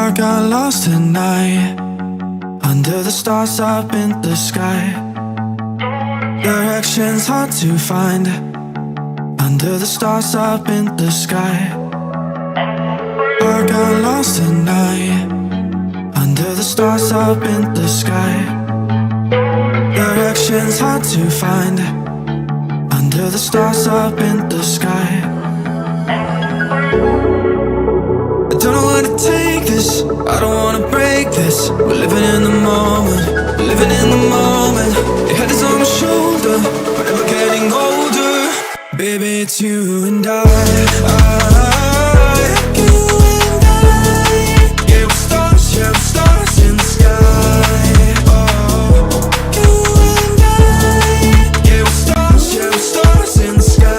I got lost at night, under the stars up in the sky. Directions hard to find, under the stars up in the sky. I got lost at night, under the stars up in the sky. Directions hard to find, under the stars up in the sky. I don't know where to take this, I don't wanna break this. We're living in the moment, we're living in the moment. Your head is on my shoulder, but we're getting older. Baby, it's you and I. You and I. Yeah, we're stars, yeah, we're stars in the sky. Oh, you and I. Yeah, we're stars, yeah, we're stars in the sky.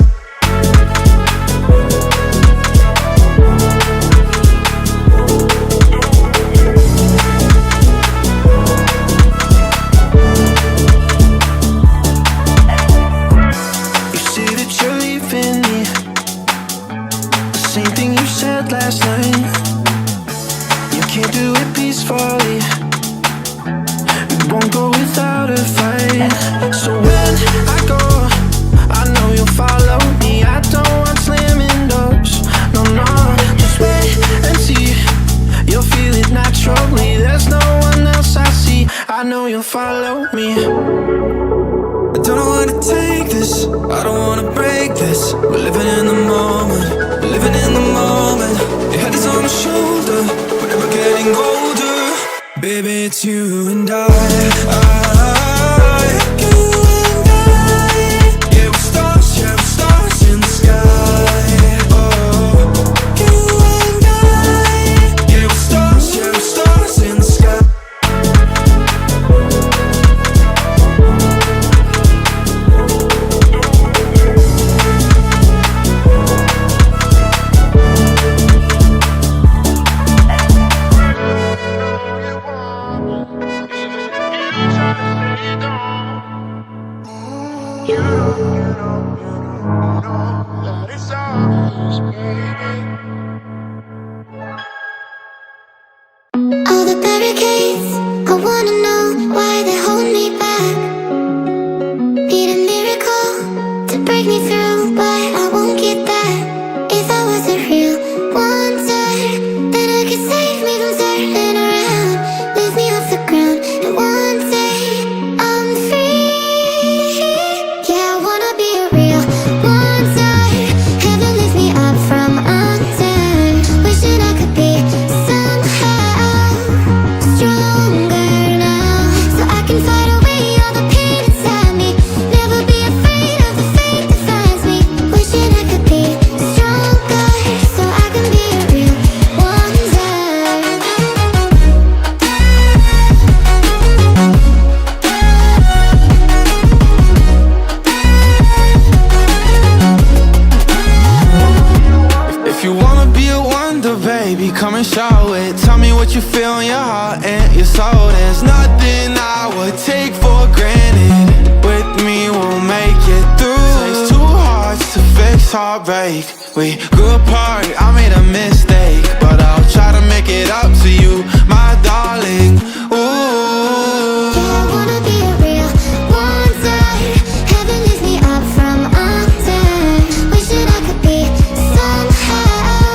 Last night, you can't do it peacefully. It won't go without a fight. So when I go, I know you'll follow me. I don't want slamming doors. No, no, just wait and see. You'll feel it naturally. There's no one else I see. I know you'll follow me. I don't know where to take this, I don't wanna break this. We're living in the moment, we're living in the moment. Your head is on my shoulder, but we're getting older. Baby, it's you and I. You and I. Yeah, we're stars, yeah, we're stars in the sky. Oh, you and I. Yeah, we're stars, yeah, we're stars in the sky. All the barricades, I wanna know why they hold me back. Need a miracle to break me through, but I won't get that. If I was a real wonder, then I could save me from turning around. Lift me off the ground, and one day I'm free. Yeah, I wanna be a real wonder. Heaven lift me up from under. Wishing I could be somehow stronger now, so I can fight away all the pain inside me. Never be afraid of the fate that finds me. Wishing I could be stronger, so I can be a real wonder. If you wanna be a wonder, baby, come and show it. Tell me what you feel in your heart and your soul. There's nothing I would take for granted. With me, we'll make it through. Takes two hearts to fix heartbreak. We grew apart, I made a mistake, but I'll try to make it up to you, my darling. Ooh. Yeah, I wanna be a real wonder. Heaven lift me up from under. Wishing I could be somehow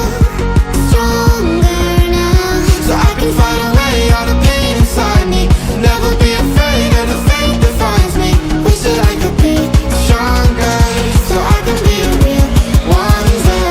stronger now, So I can fight away all the pain inside me. Never be afraid of the fate that finds me. wishing I could be Stronger, so I can be a real wonder.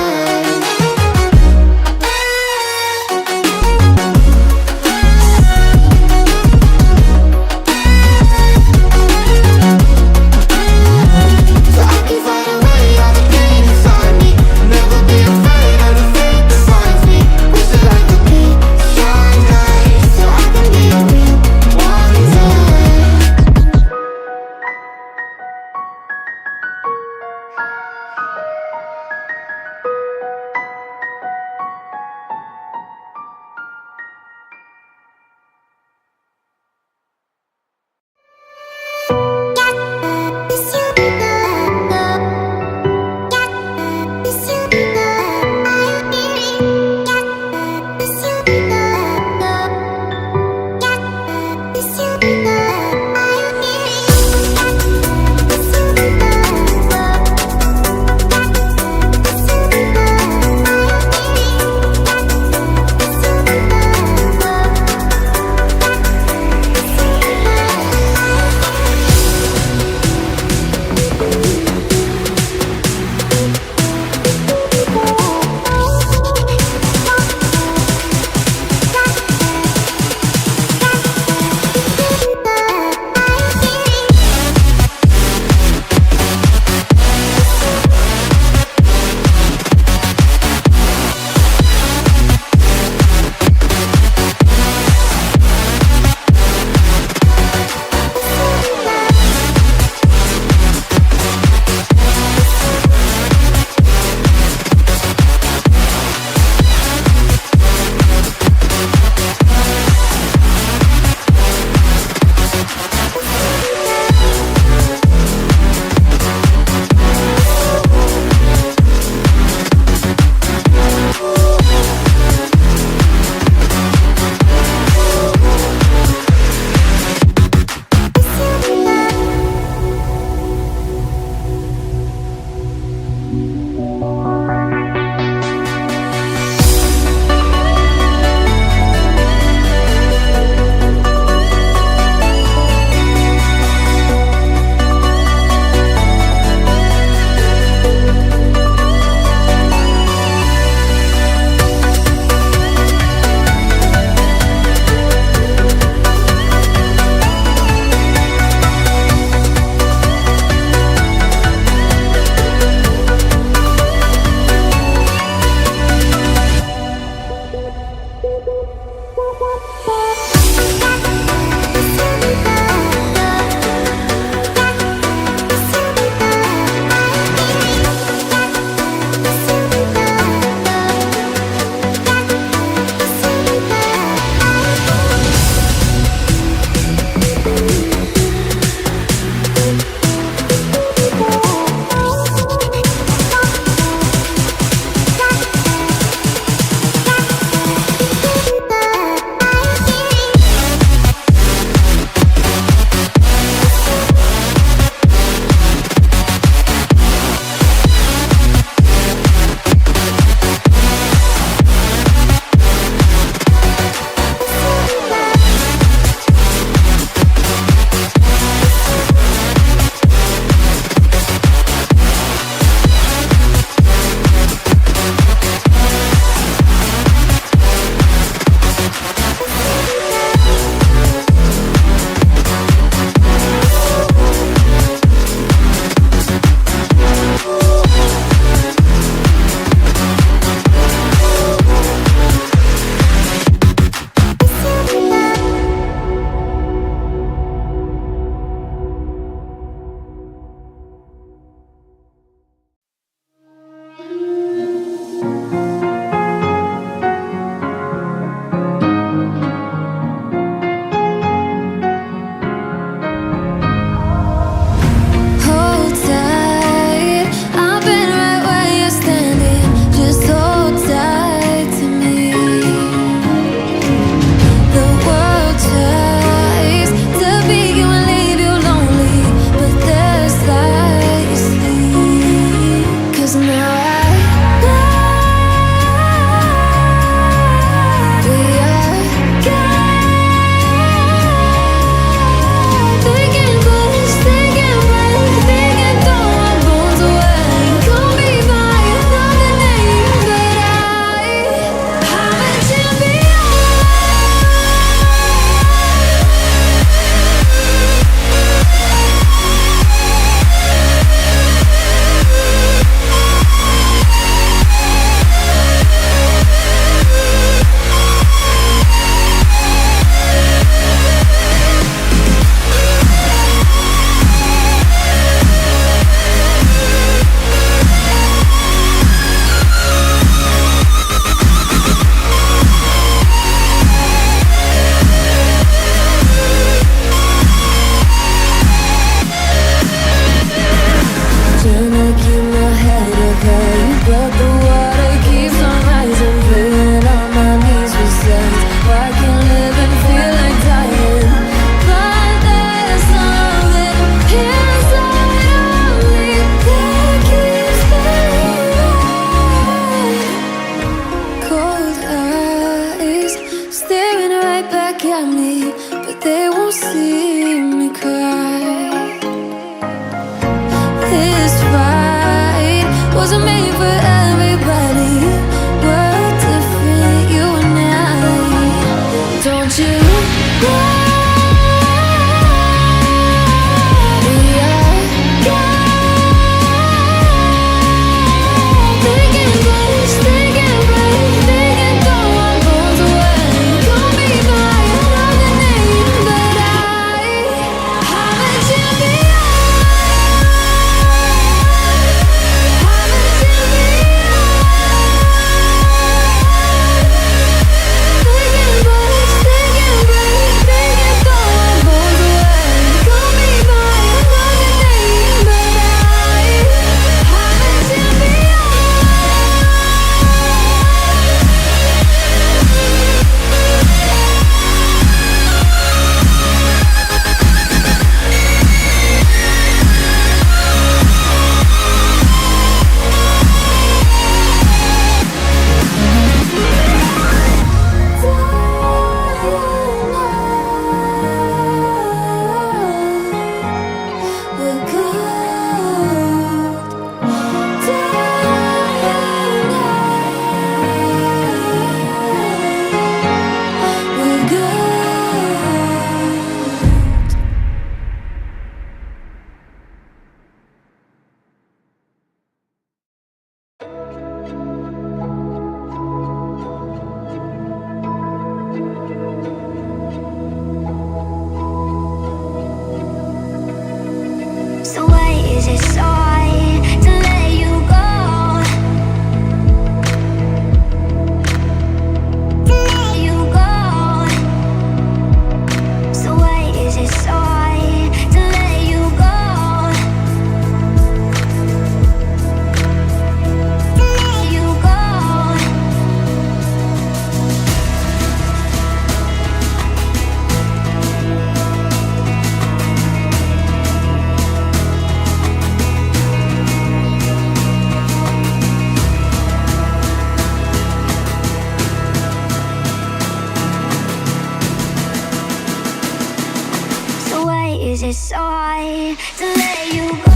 to let you go.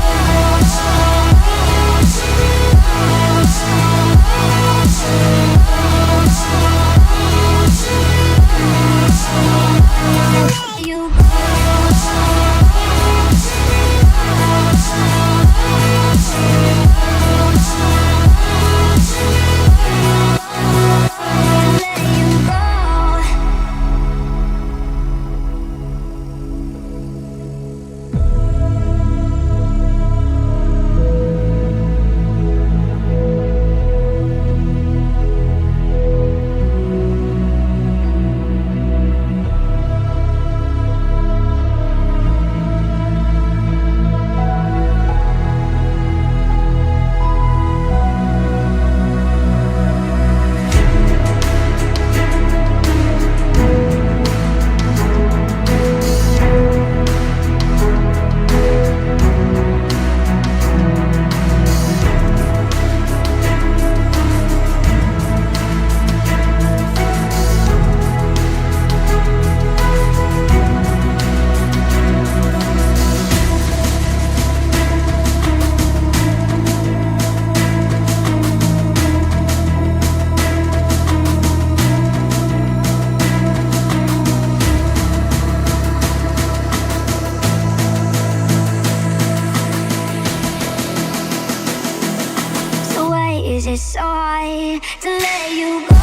Is it so hard to let you go?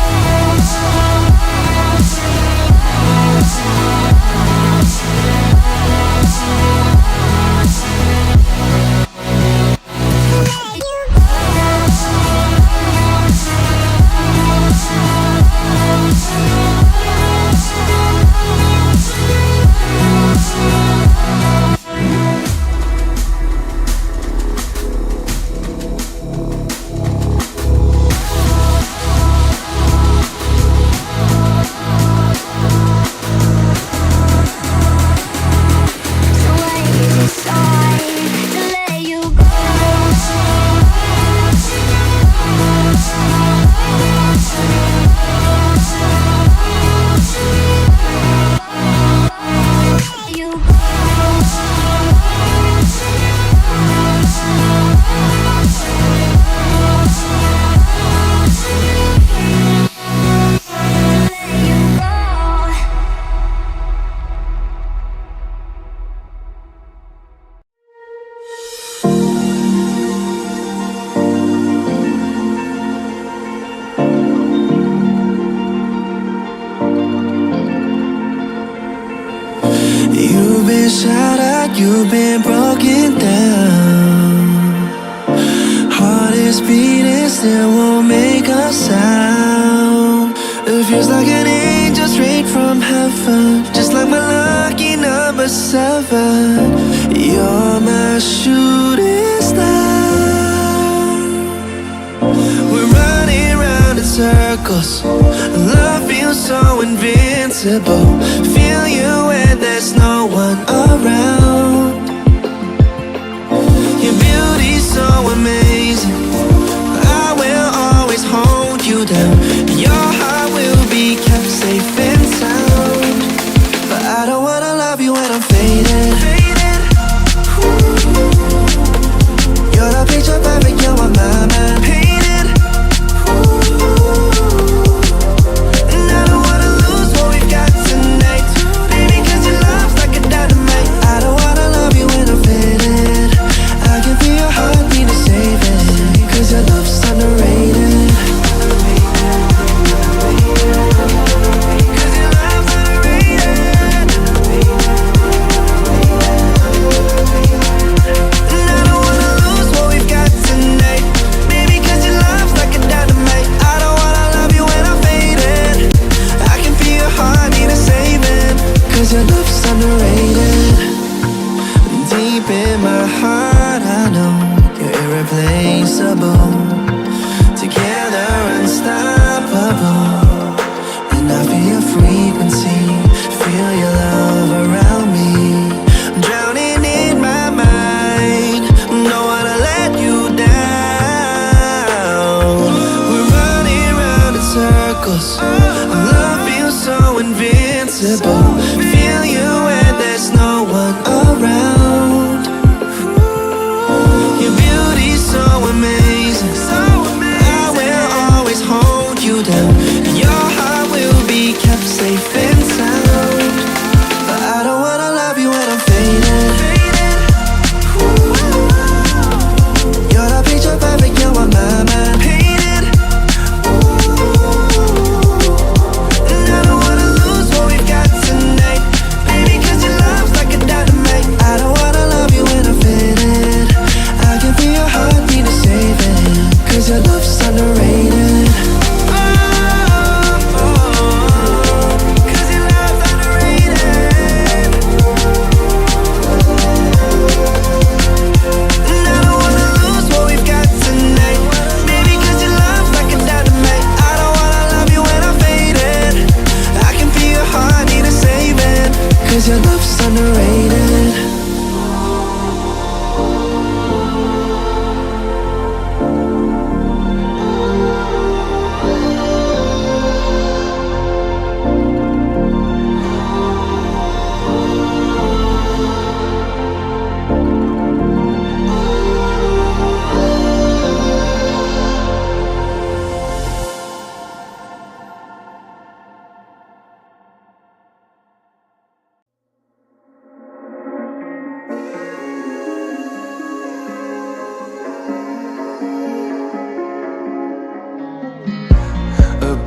You've been shattered, you've been broken down. Heart is beating, still won't make a sound. It feels like an angel straight from heaven, just like my lucky number 7. You're my shooting star. We're running round in circles, love feels so invincible. Feel you when there's no one around. Your beauty's so amazing, I will always hold you down. Your heart will be kept safe and sound. But I don't wanna love you when I'm faded. You're the picture perfect, you're my man. Painted. And I don't wanna lose what we've got tonight, baby, 'cause your love's like a dynamite. I don't wanna love you when I'm faded. I can feel your heartbeat to save it.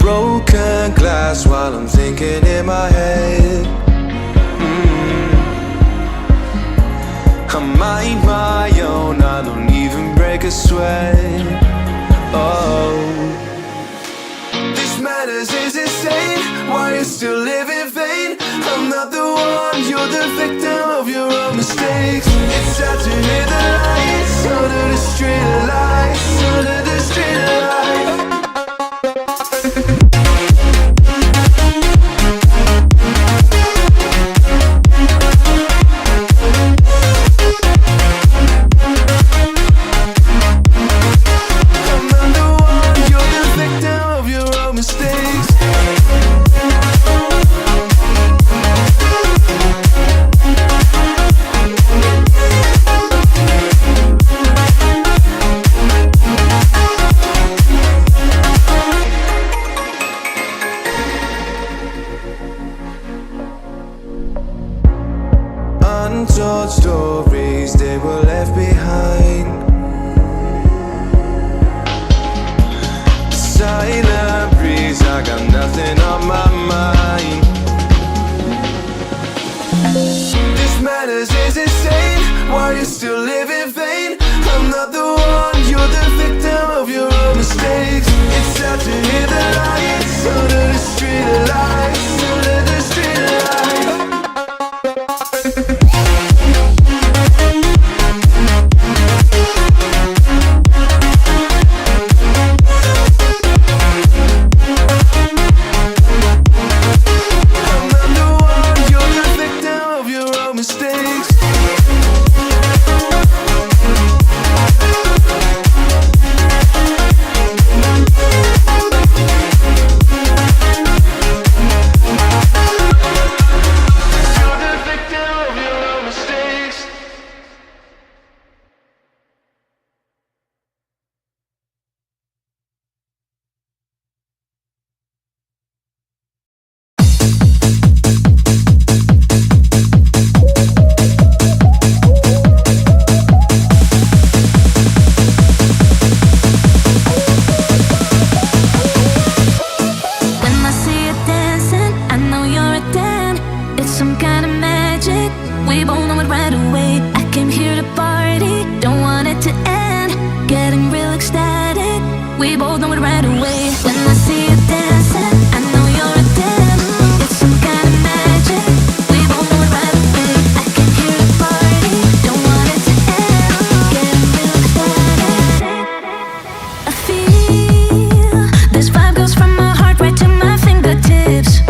broken glass while I'm thinking in my head. I mind my own, I don't even break a sweat. Oh, this madness is insane. Why you still live in vain? I'm not the one, you're the victim of your own mistakes. It's sad to hear the lights under the street lights, under the street lights. Untold stories, they were left behind. Silent breeze, I got nothing on my mind. This madness is insane. Why you still live in vain? I'm not the one, you're the victim of your own mistakes. It's sad to hear the lights under the street lights, under the street lights. This vibe goes from my heart right to my fingertips.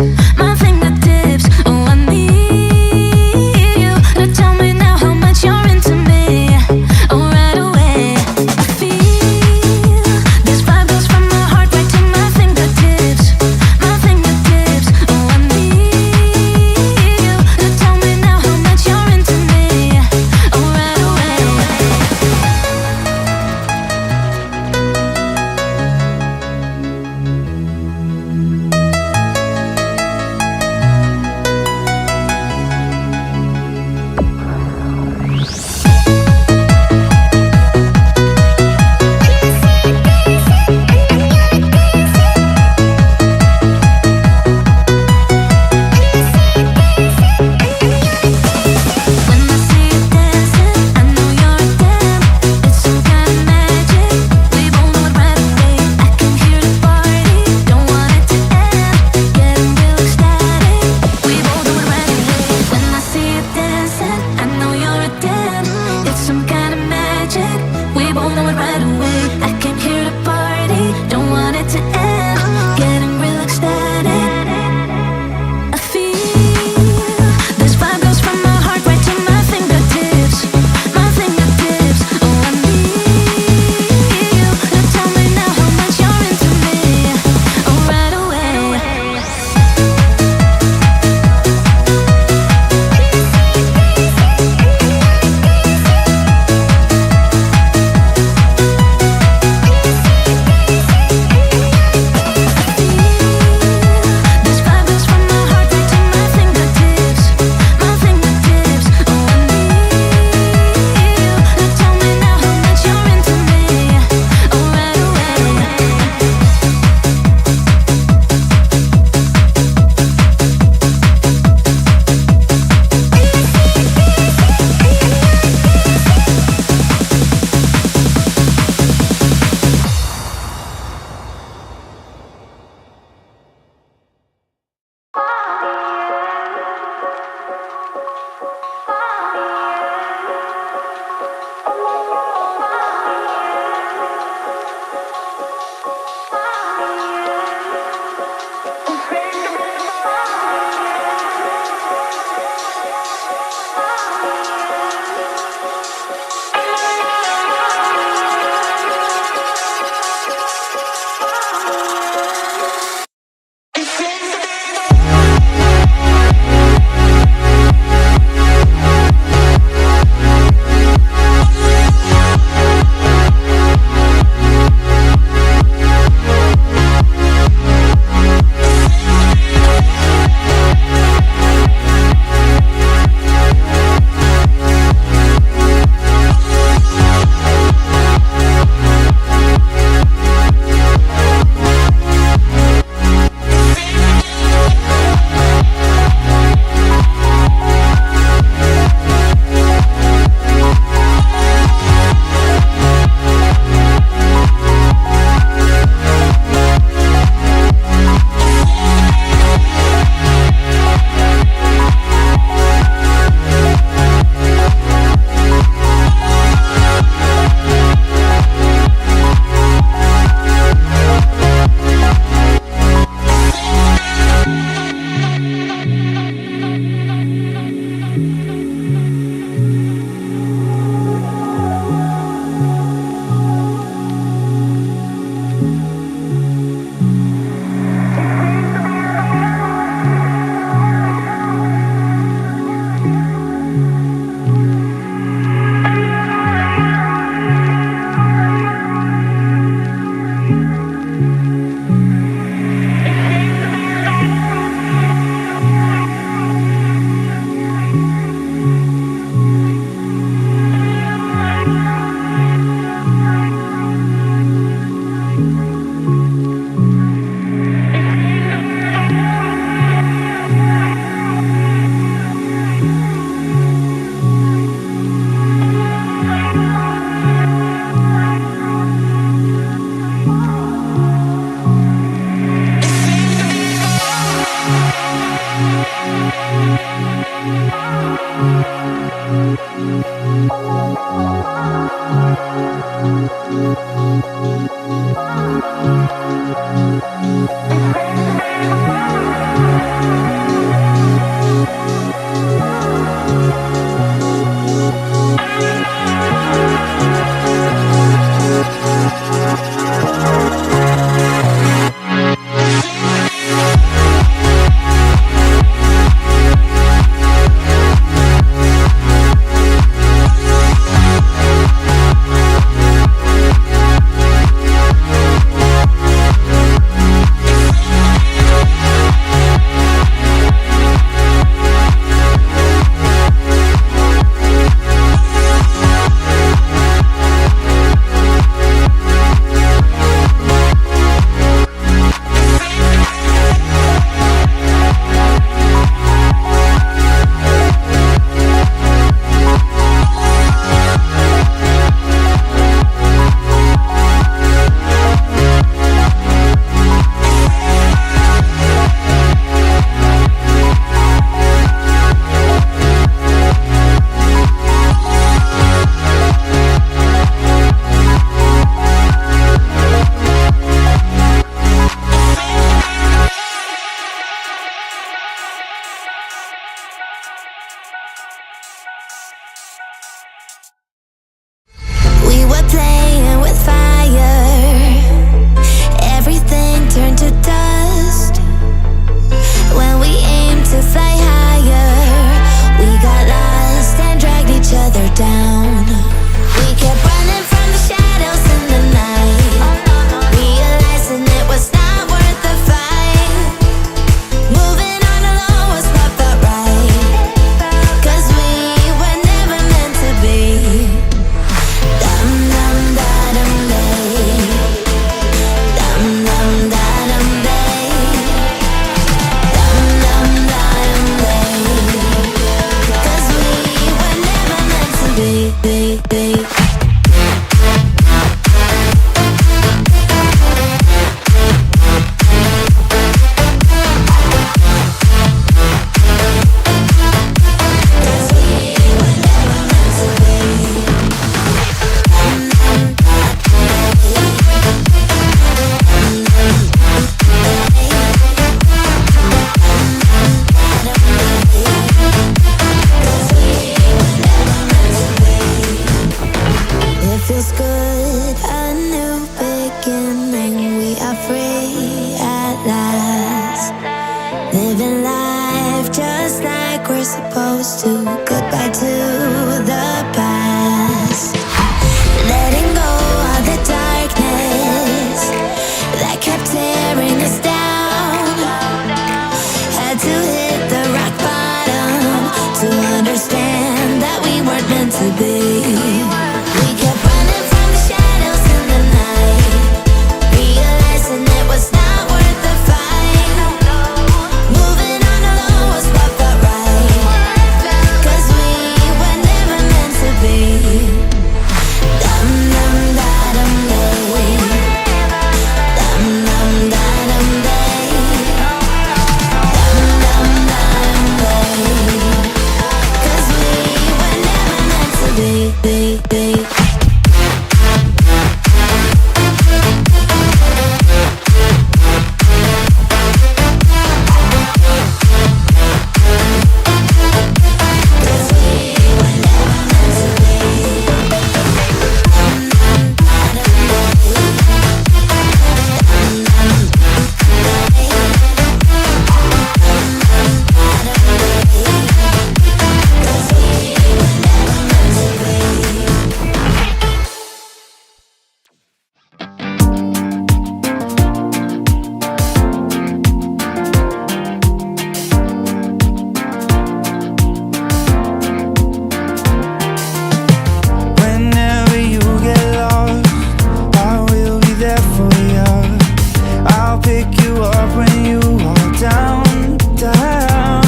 up when you are down, down.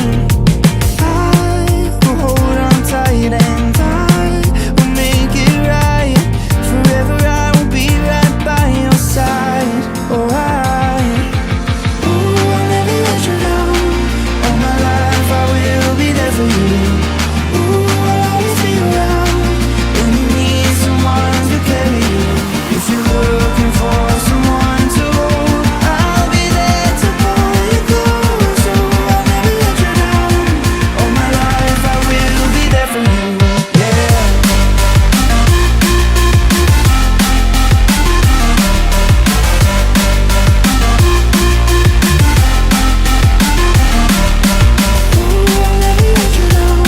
I will hold on tight and I will make it right. Forever I will be right by your side. Oh, I'll never let you down. All my life I will be there for you. Ooh, I'll always be around when you need someone to carry you. If you're looking for someone to hold, I'll be there to pull you close. Oh, I'll never let you down. All my life I will be there for you. Yeah. Ooh, I'll never let you down.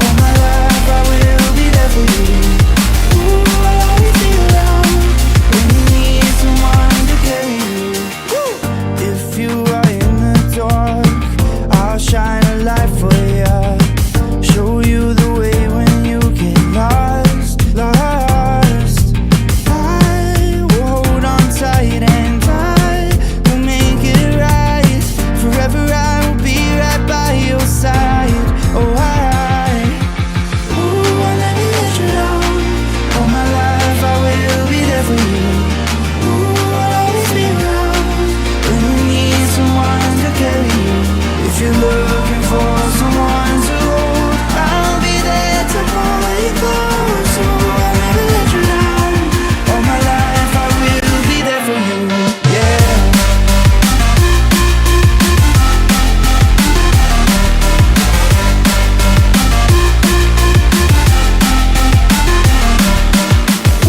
All my life I will be there for you. Ooh, I'll always be around when you need someone to carry you. If you are in the dark, I'll shine a light for you. Show you the way when you get lost, lost. I will hold on tight and I will make it right. Forever I will be right by your side. Oh, ooh, I'll never let you down. All my life I will be there for you. Ooh, I'll always be around when you need someone to carry you. If you're looking for someone to hold, I'll be there to pull you close. Oh, I'll never let you down. All my life I will be there for you. Yeah.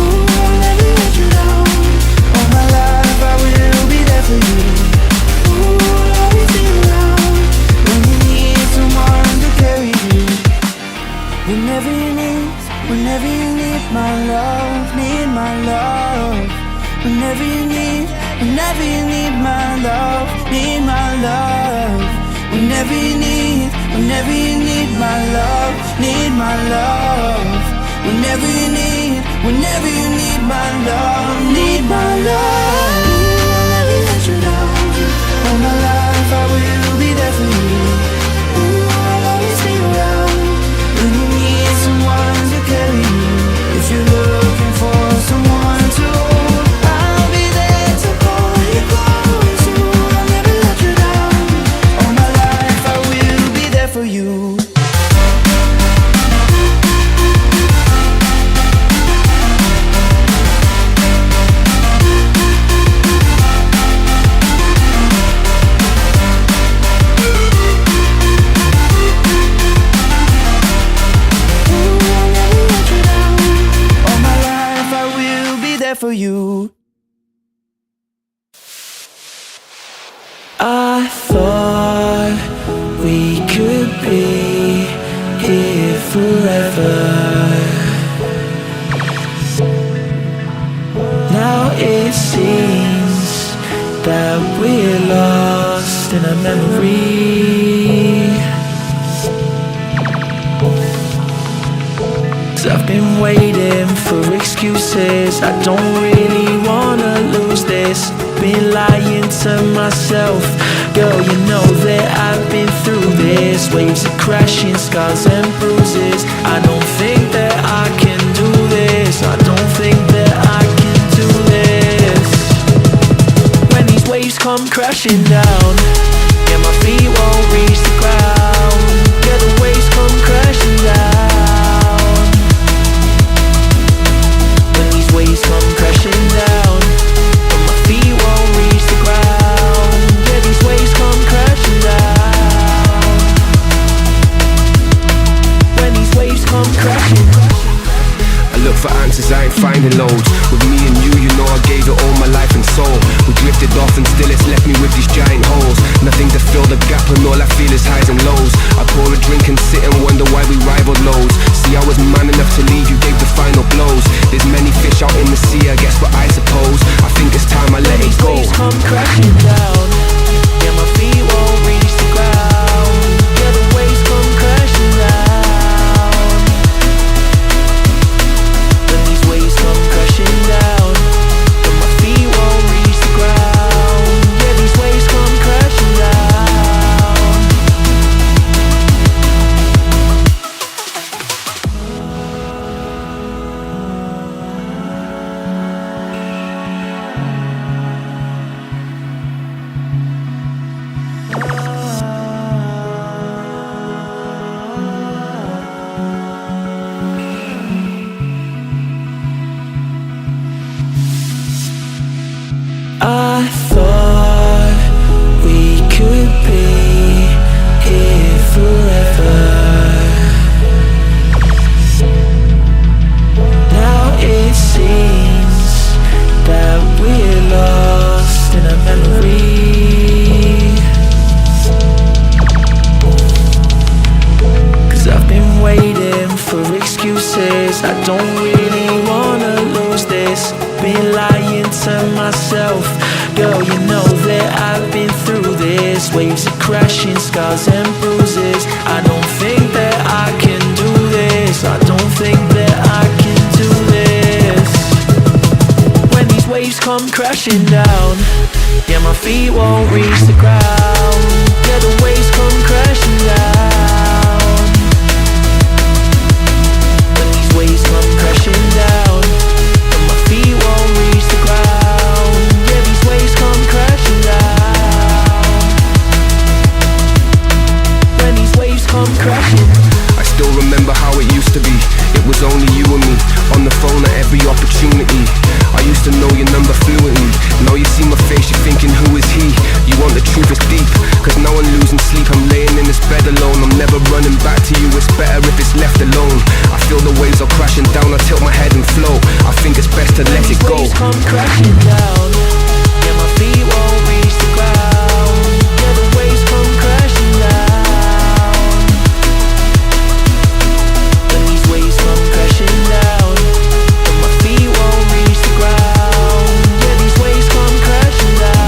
Ooh, I'll never let you down. All my life I will be there for you. Ooh, I'll always be around when you need someone to carry you. Whenever you need my love, need my love. Whenever you need my love, need my love. Whenever you need my love, need my love. Whenever you need my love, need my love. Ooh, I'll never let you down. All my life I will be there for you. Ooh, I'll always be around when you need someone to carry you. If you're looking for someone to hold, I'll be there to pull you close. Ooh, I'll never let you down. All my life I will be there for you. Ooh, I'll never let you down. All my life I will be there for you. I thought we could be here forever. Now it seems that we're lost in a memory. 'Cause I've been waiting for excuses. I don't really wanna lose this. Been lying to myself. Girl, you know that I've been through this. Waves of crashing, scars and bruises. I don't think that I can do this. I don't think that I can do this. When these waves come crashing down, yeah, my feet won't reach the ground. Yeah, the waves come crashing down. When these waves come crashing down, but my feet won't reach the ground. Yeah, these waves come crashing down. When these waves come crashing. I look for answers, I ain't finding loads. With me and you know I gave it all my life and soul. We drifted off and still it's left me with these giant holes. Nothing to fill the gap and all I feel is highs and lows. I pour a drink and sit and wonder why we rivaled loads. See, I was man enough to leave, you gave the final blows. There's many fish out in the sea, I guess, but I suppose I think it's time I let it go. Waves come crashing down. Yeah, my feet won't reach the ground. Yeah, the waves come crashing down. When these waves come crashing down, but my feet won't reach the ground. Yeah, these waves come waves are crashing, scars and bruises. I don't think that I can do this. I don't think that I can do this. When these waves come crashing down, yeah, my feet won't reach the ground. Yeah, the waves come crashing down. When these waves come crashing down, and my feet won't reach the ground. Yeah, these waves come crashing down. When these waves come crashing. I still remember how it used to be. It was only you and me, on the phone at every opportunity. I used to know your number fluently. Now you see my face, you're thinking, who is he? You want the truth, it's deep. Cause now I'm losing sleep, I'm laying in this bed alone. I'm never running back to you, it's better if it's left alone. I feel the waves are crashing down, I tilt my head and flow. I think it's best to let it go. When these waves come crashing down, yeah, my feet won't reach the ground. Yeah, the waves come crashing down. When these waves come crashing down, and my feet won't reach the ground. Yeah, these waves come crashing down.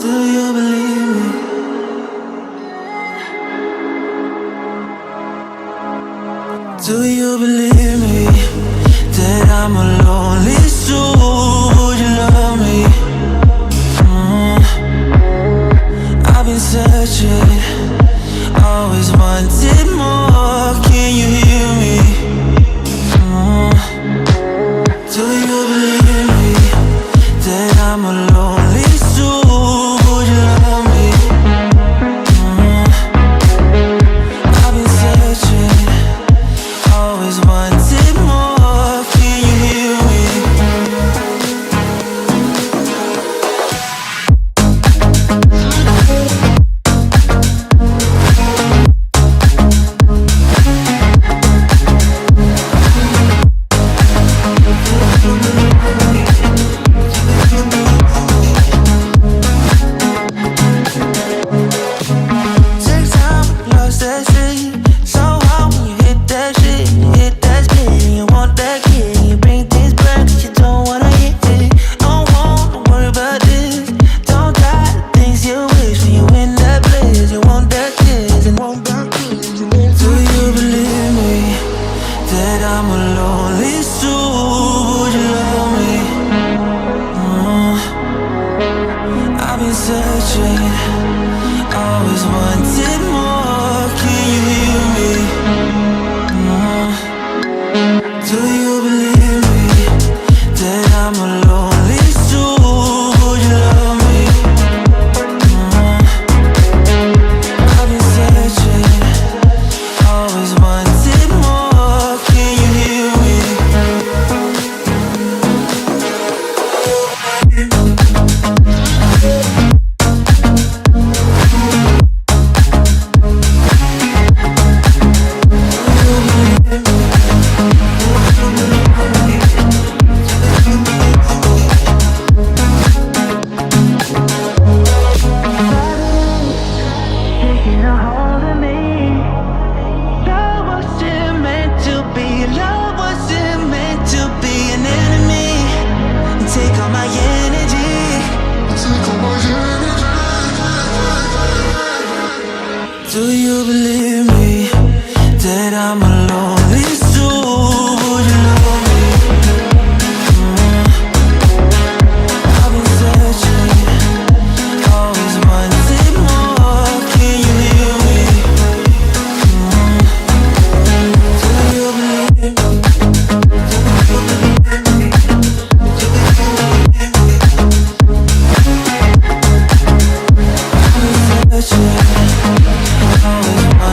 Do you believe me? Do you believe me that I'm a lonely soul? Would you love me? I've been searching, always wanted more. Can you hear me? Do you believe me that I'm a lonely soul? Would you love me? I've been searching, always wanted more. Can you hear me? Take time, lost that shit. So hard when you hit that shit. Hit that spin, you want that kid. You bring things back, cause you don't wanna hit it. Don't worry about this. Don't die the things you wish when you in that place. You want that kiss and want that kiss. Do you believe me that I'm a lonely soul? Would you love me? I've been searching, always wanted more. Can you hear me? Do you believe me that I'm a lonely soul? Would you love me? I've been searching, always wanted more. Can you hear me? Taking a hold of me. Love wasn't meant to be. Love wasn't meant to be an enemy. Take all my energy. Do you believe me that I'm a lonely soul? Would you love me? I've been searching, always wanted more. Can you hear me? Do you believe me? I've been searching, always wanted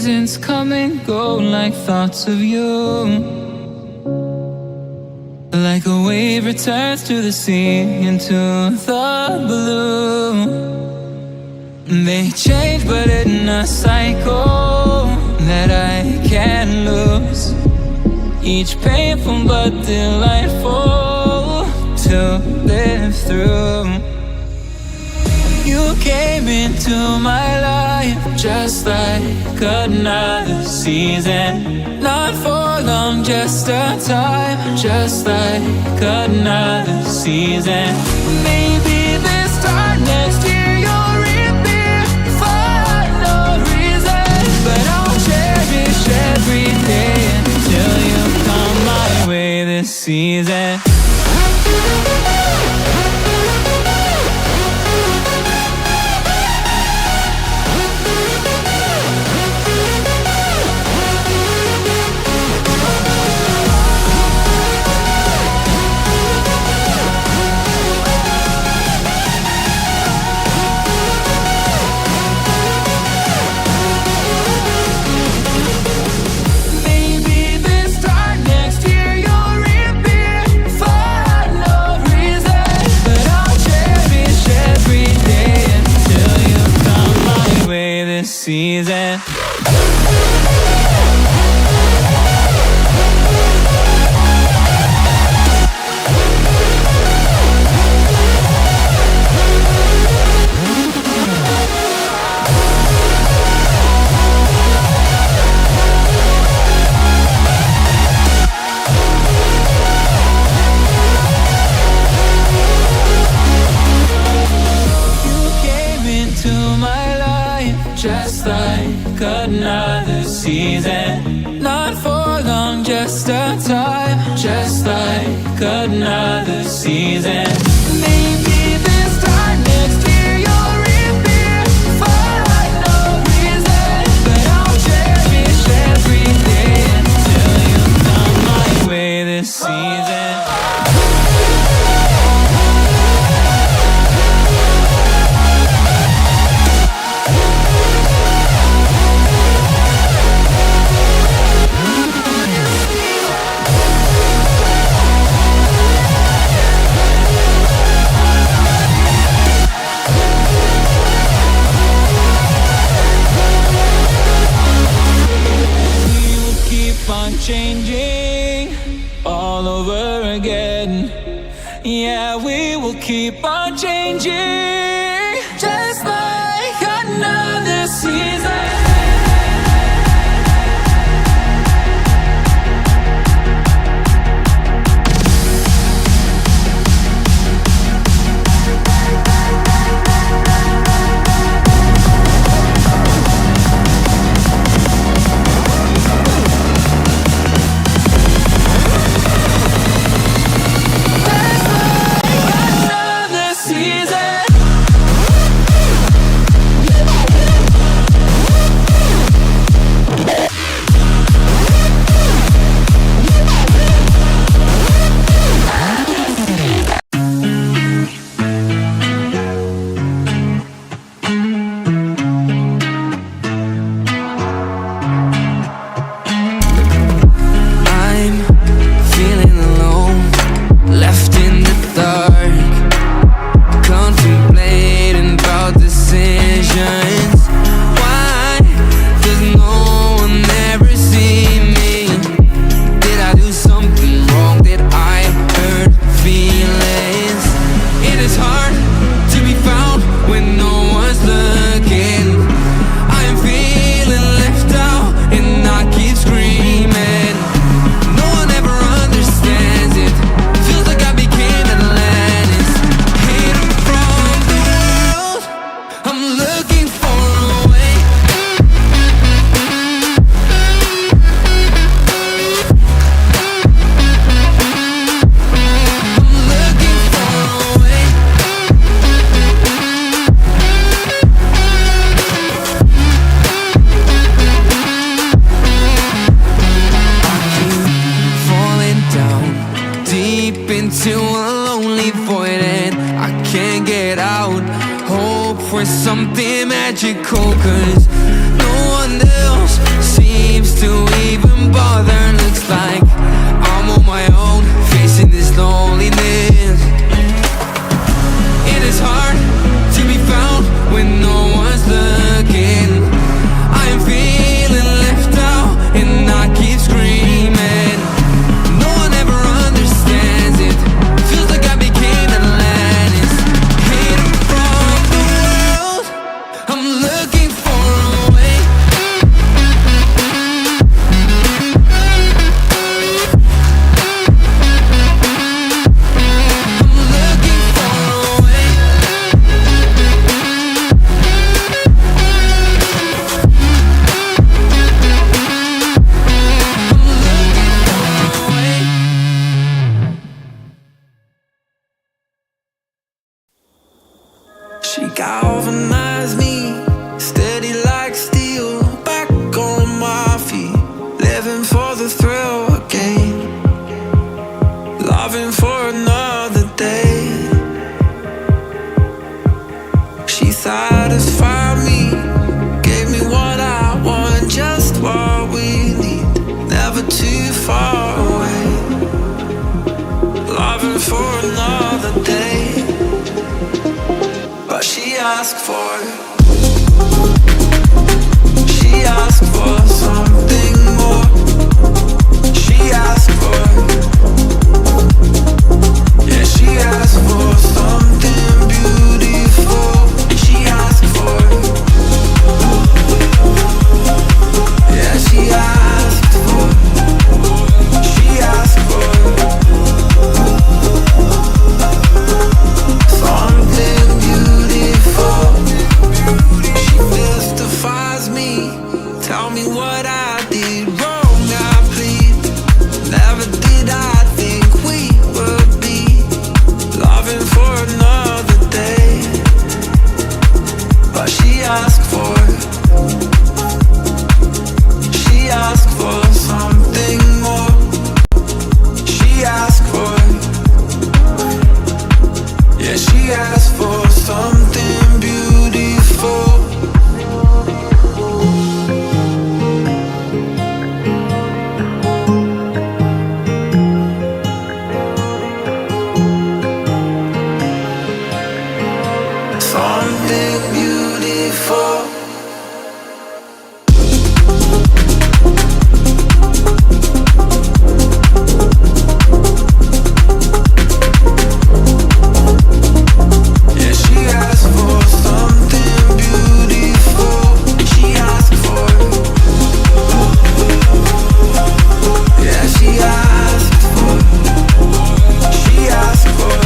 seasons come and go like thoughts of you. Like a wave returns to the sea into the blue. They change but in a cycle that I can't lose. Each painful but delightful to live through. You came into my life just like another season. Not for long, just a time, just like another season. Maybe this time next year you'll reappear for no reason. But I'll cherish every day until you come my way this season. Season. Just like another season. Not for long, just a time. Just like another season. Maybe this time next year you'll reappear for no reason. But I'll cherish every day until you come my way this season. Changing all over again. Yeah, we will keep on changing, just like another season. into a lonely void and I can't get out. Hope for something magical, 'cause no one else bother. Looks like I'm on my own, facing this loneliness. It is hard to be found when no one's looking. I am feeling left out and I keep screaming. No one ever understands it. Feels like I became Atlantis, hidden from the world. I'm looking for a way. I'm looking for a way. She galvanized me, steady like steel, back on my feet, living for the thrill again, loving for another day. She satisfied me, gave me what I want, just what we need, never too far away, loving for another day. But she asked for something more. She asked for, yeah, she asked for something beautiful. She asked for, yeah, she asked for, she asked for something beautiful. She mystifies me, tell me what I did wrong, I plead. Never did I think we would be loving for another day. But she asked for something more. She asked for, yeah, she asked for something beautiful. Something beautiful. Yeah, she asked for something beautiful. She asked for, yeah, she asked for, she asked for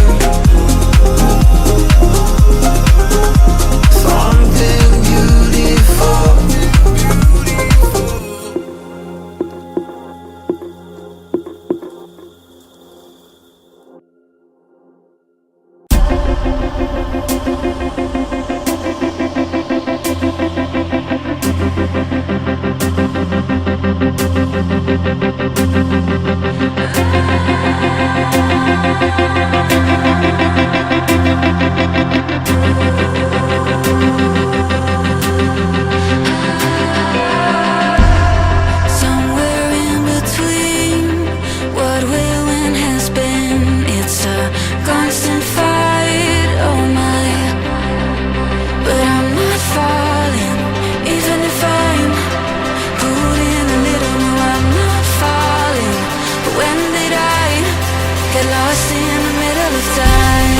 something beautiful. Somewhere in between what will and has been, it's a constant fight, oh my. But I'm not falling, even if I'm pulled in a little. No, I'm not falling. But when did I get lost in the middle of time?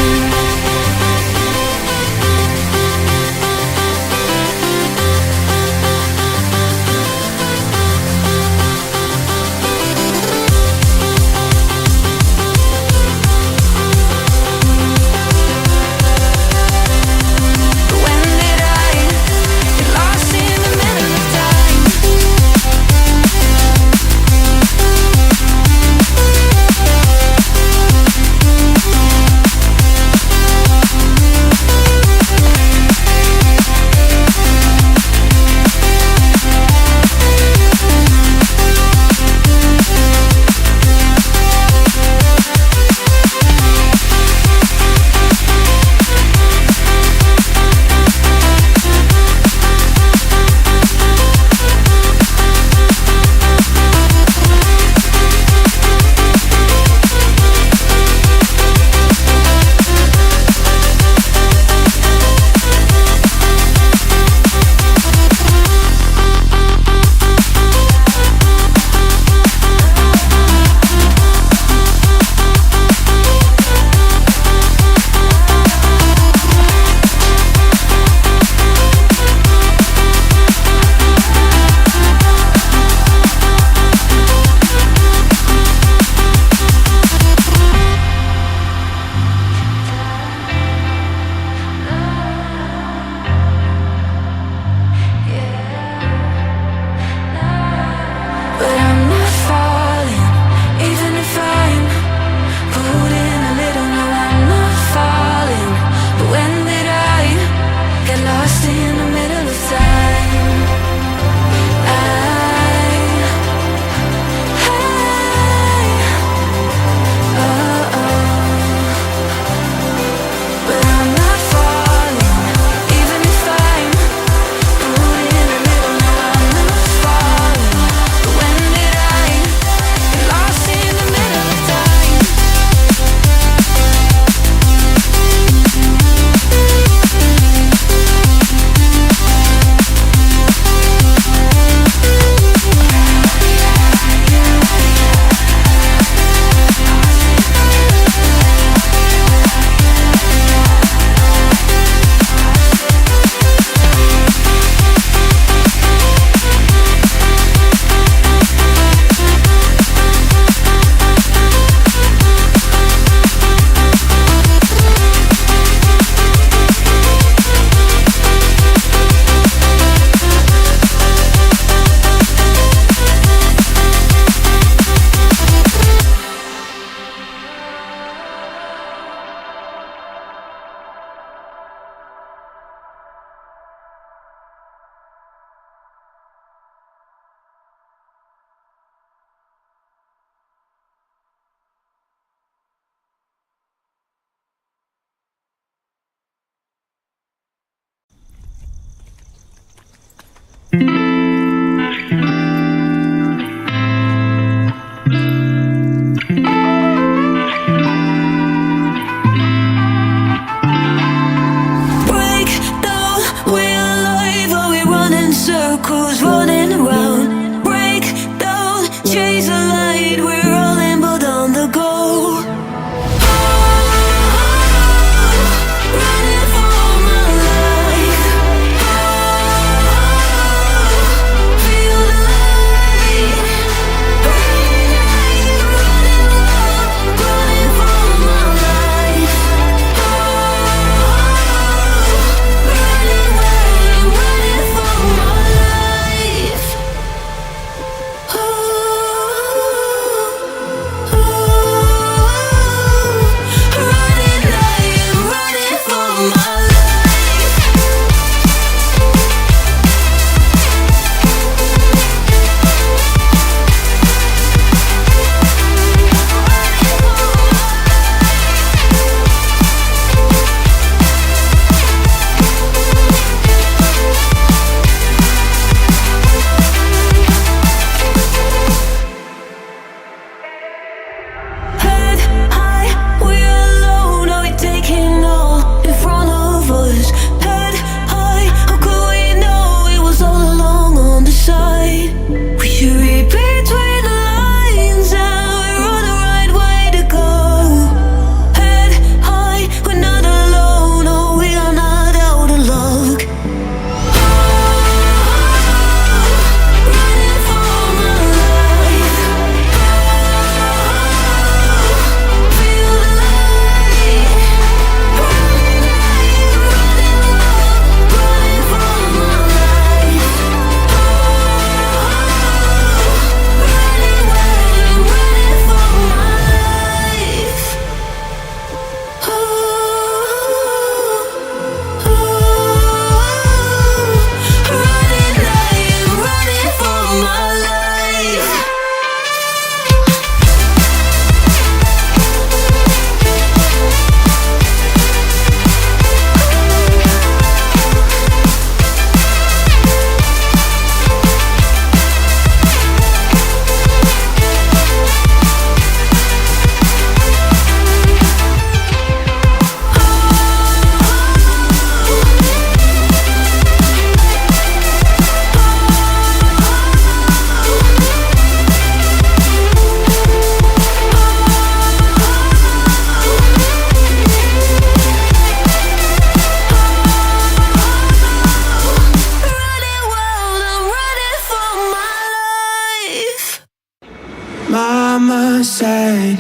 When did I get lost in the middle of time?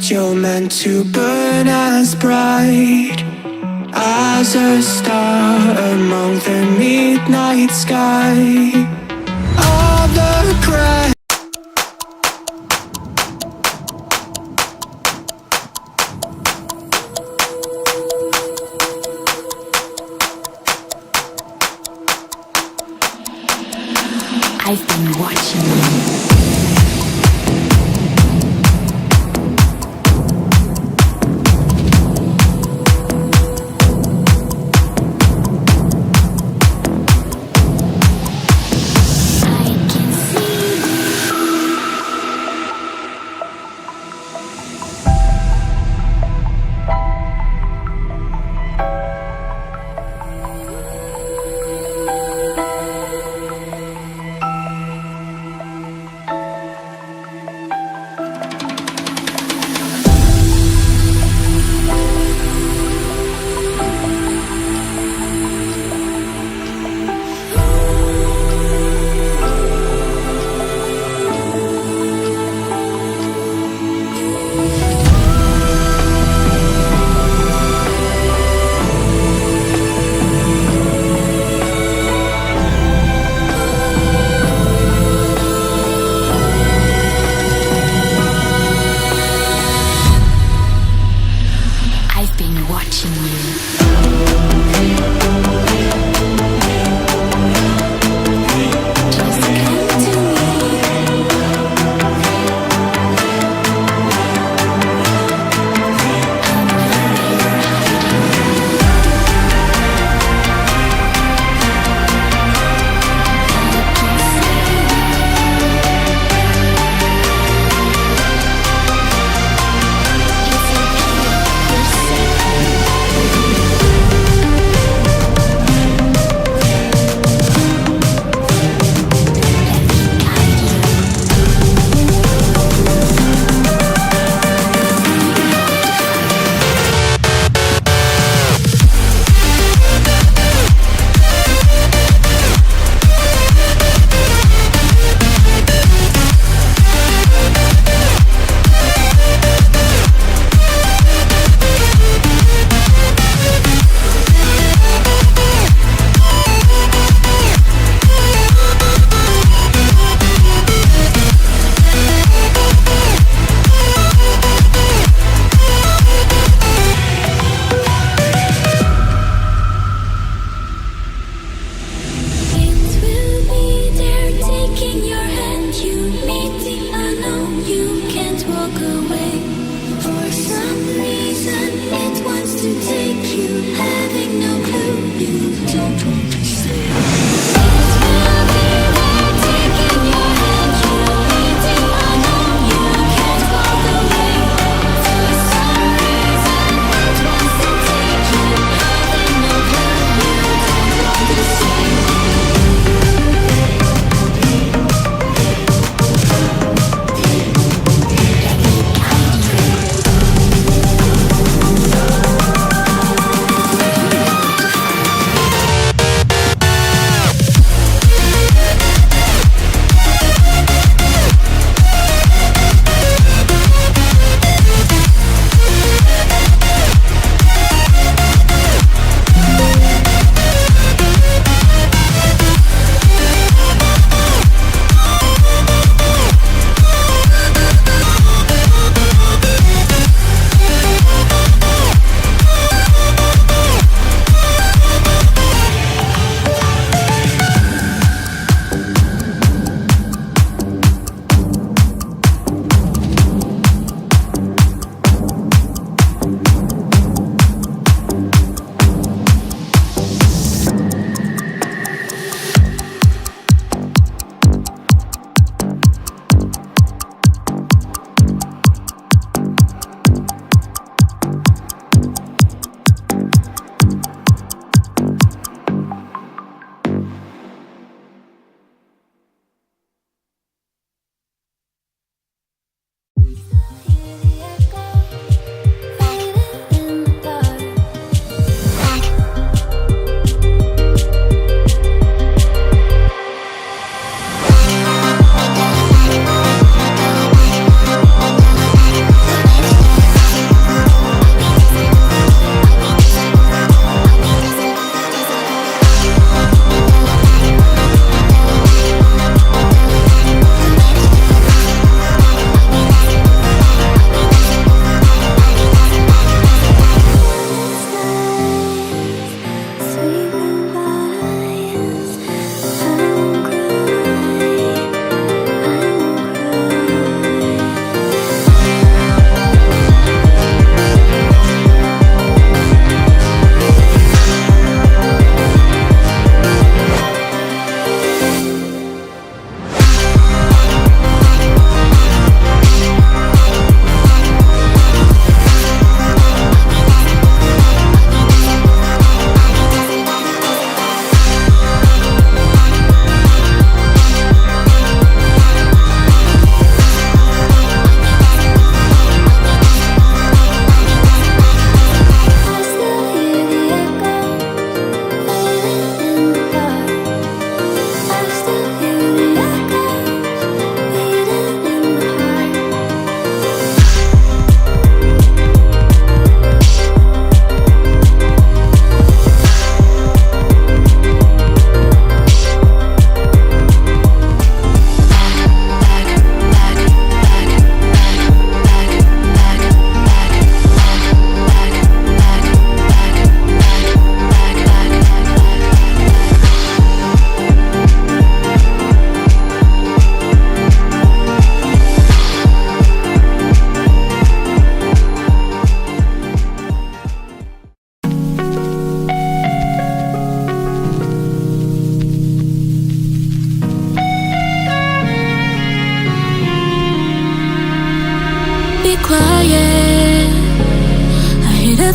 you're meant to burn as bright as a star among the midnight sky. All the crash. I've been watching you.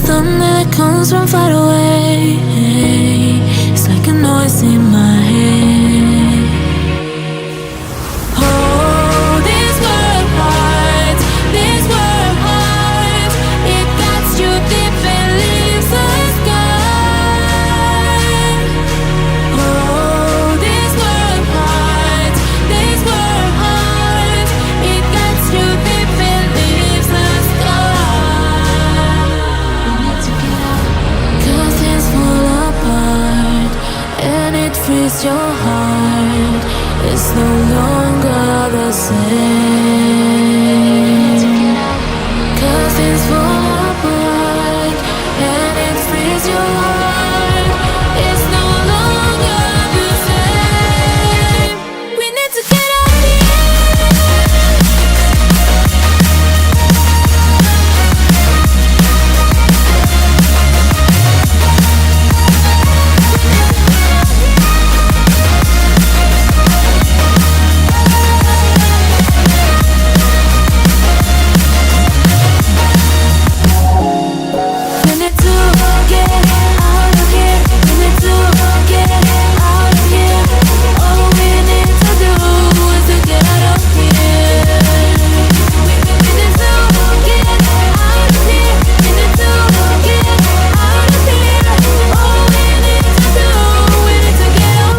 thunder that comes from far away. It's like a noise in my head. Oh, this world hurts, this world hurts. It cuts you deep and leaves a scar. Oh, this world hurts, this world hurts. It cuts you deep and leaves a scar. Cause things fall apart and it frees your heart. It's no longer the same. Cause things fall apart and it frees your heart. It's no longer the same. We need to get out of here. We need to get out of here. We need to get out of here. All we need to do is to get out of here. We need to get out of here. We need to get out of here. All we need to do is to get out of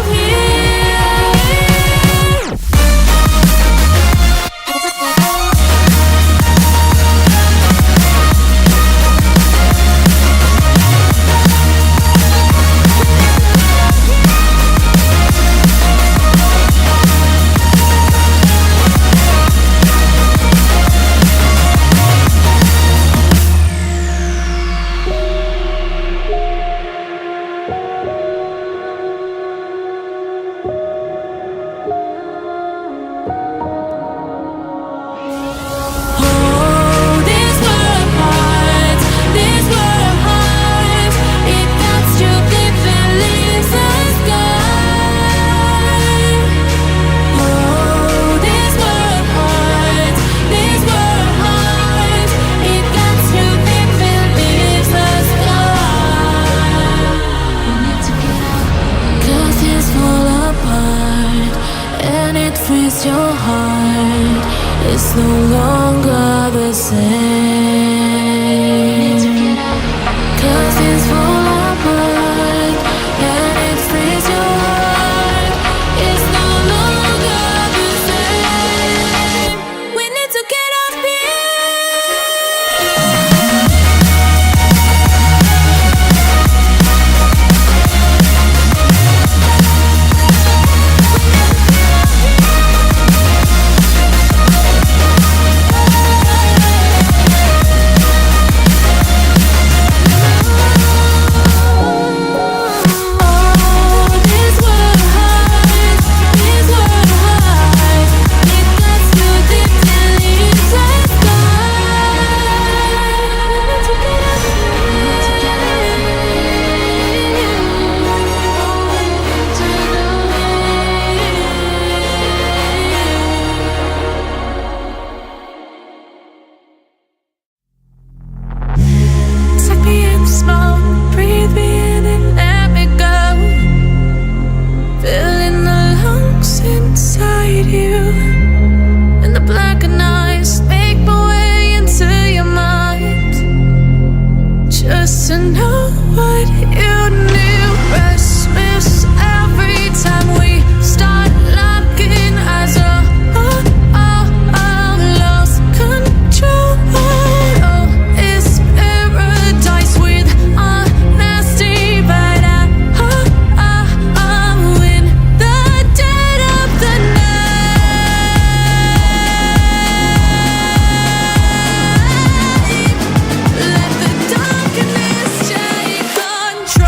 Oh, this world hurts, this world hurts. It cuts you deep and leaves a scar. Oh, this world hurts, this world hurts. It cuts you deep and leaves a scar. Cause things fall apart and it frees your heart. It's no longer the same. Cause things fall apart and it frees your heart. It's no longer the same. We need to get up Oh, this world hurts, this world hurts. It cuts you deep and leaves a Suck me in the smoke, breathe me in and let me go. Filling the lungs inside you, and the blackened eyes make my way into your mind. Just to know what you knew. Restless every time we start locking eyes. Lost control. Oh, it's paradise with honesty, but I'm in the dead of the night. Let the darkness take control.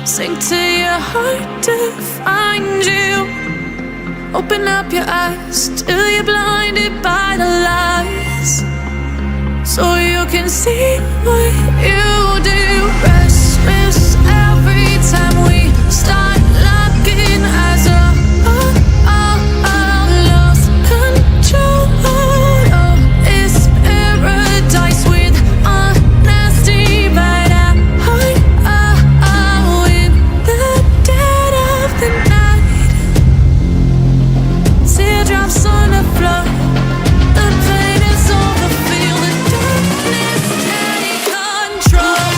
Sink to your heart to find you. Open up your eyes till you're blinded by the lies, so you can see what you do. Restless every time we start looking as a lost control. Oh, it's paradise with honesty, but in the dead of the night, teardrops on the floor. The pain is over, feel the darkness take control.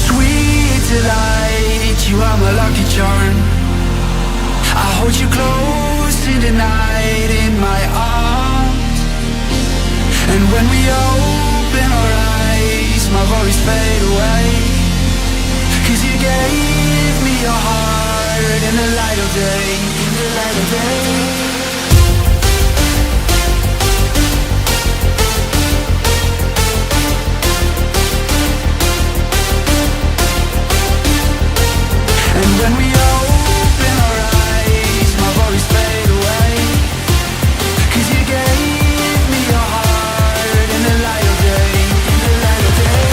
Sweet delight, you are my lucky charm. I hold you close in the night in my arms, and when we open our eyes, my worries fade away. 'Cause you gave me your heart in the light of day, in the light of day. And when we open our eyes, my worries fade away. 'Cause you gave me your heart in the light of day, in the light of day.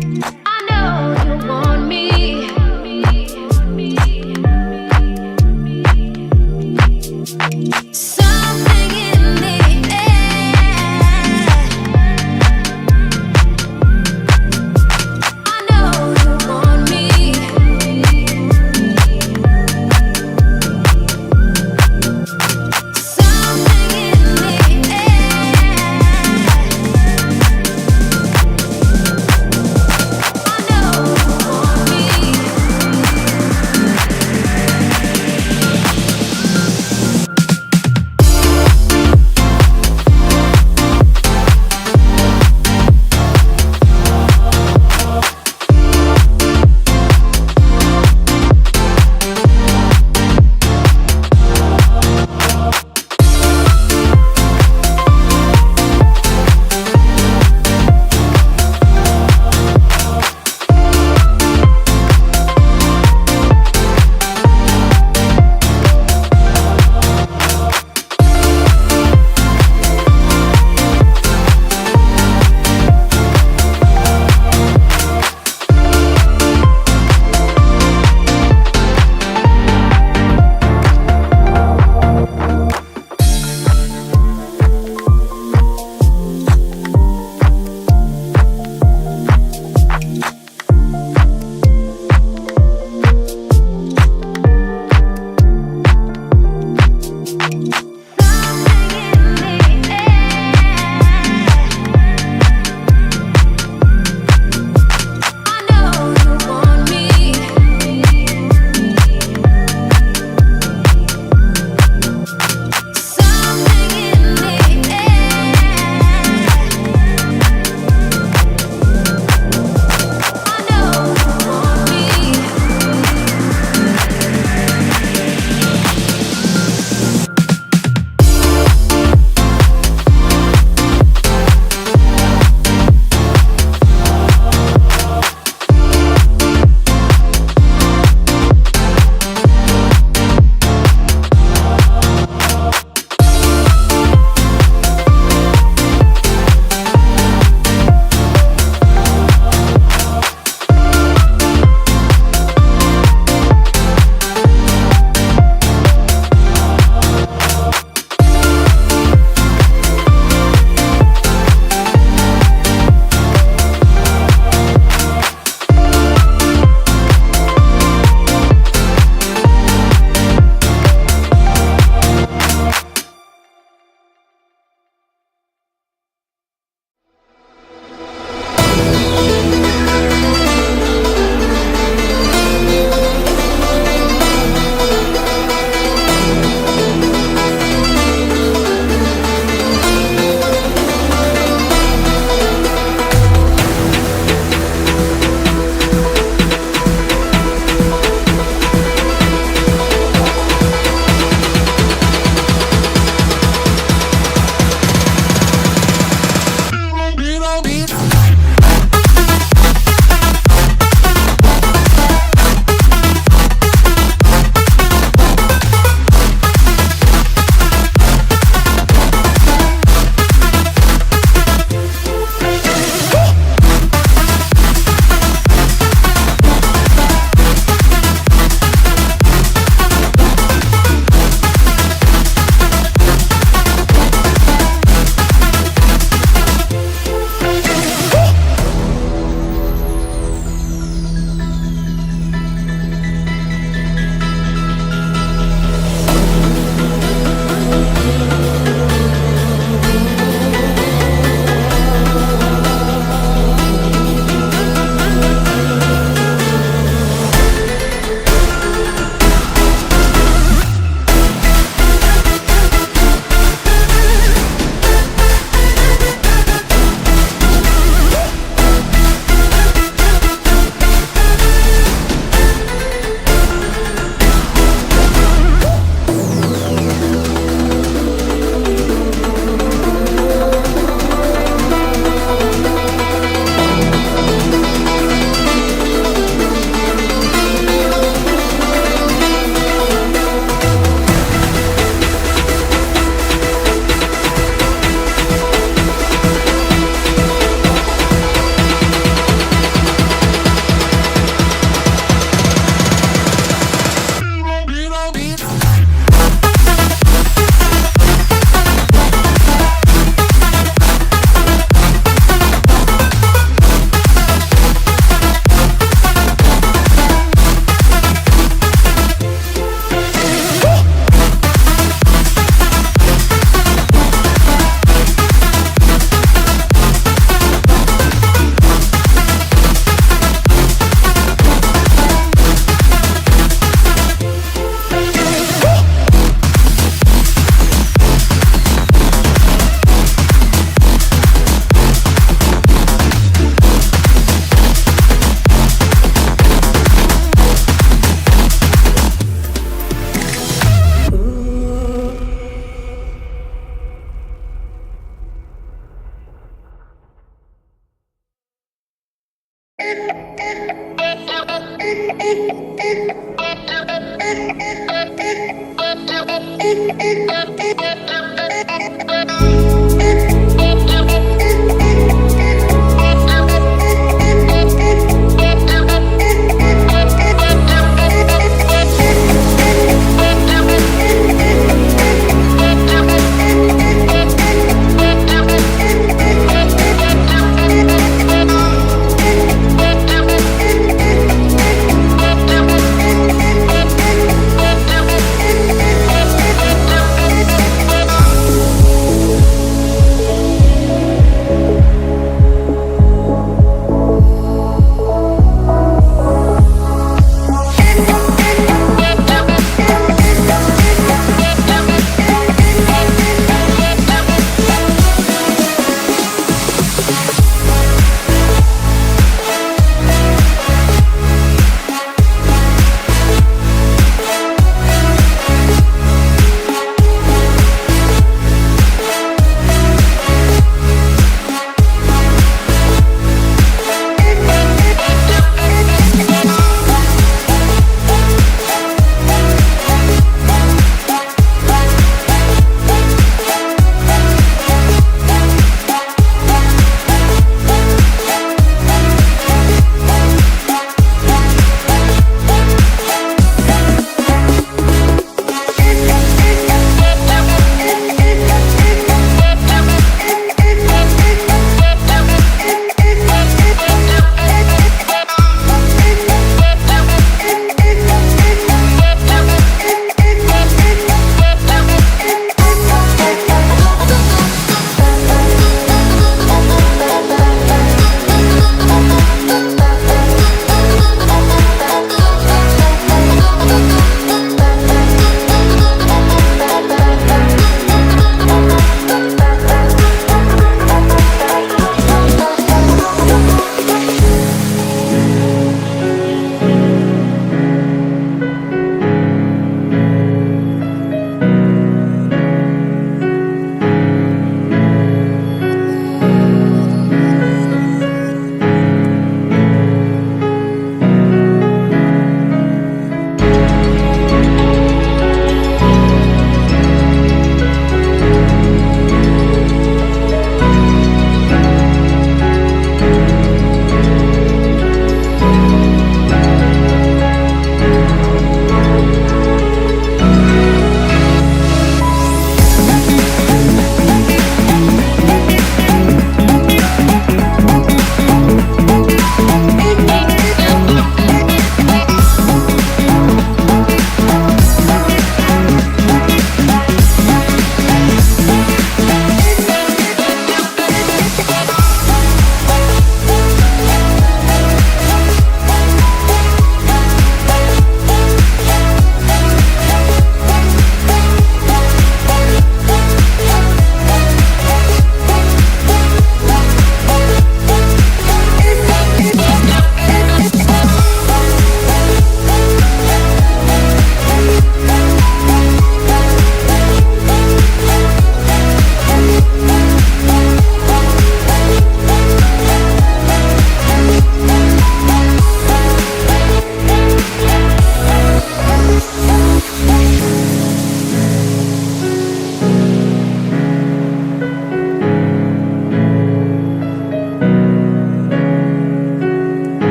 I know you want me. Something in the air. I know you want me. Something in the air.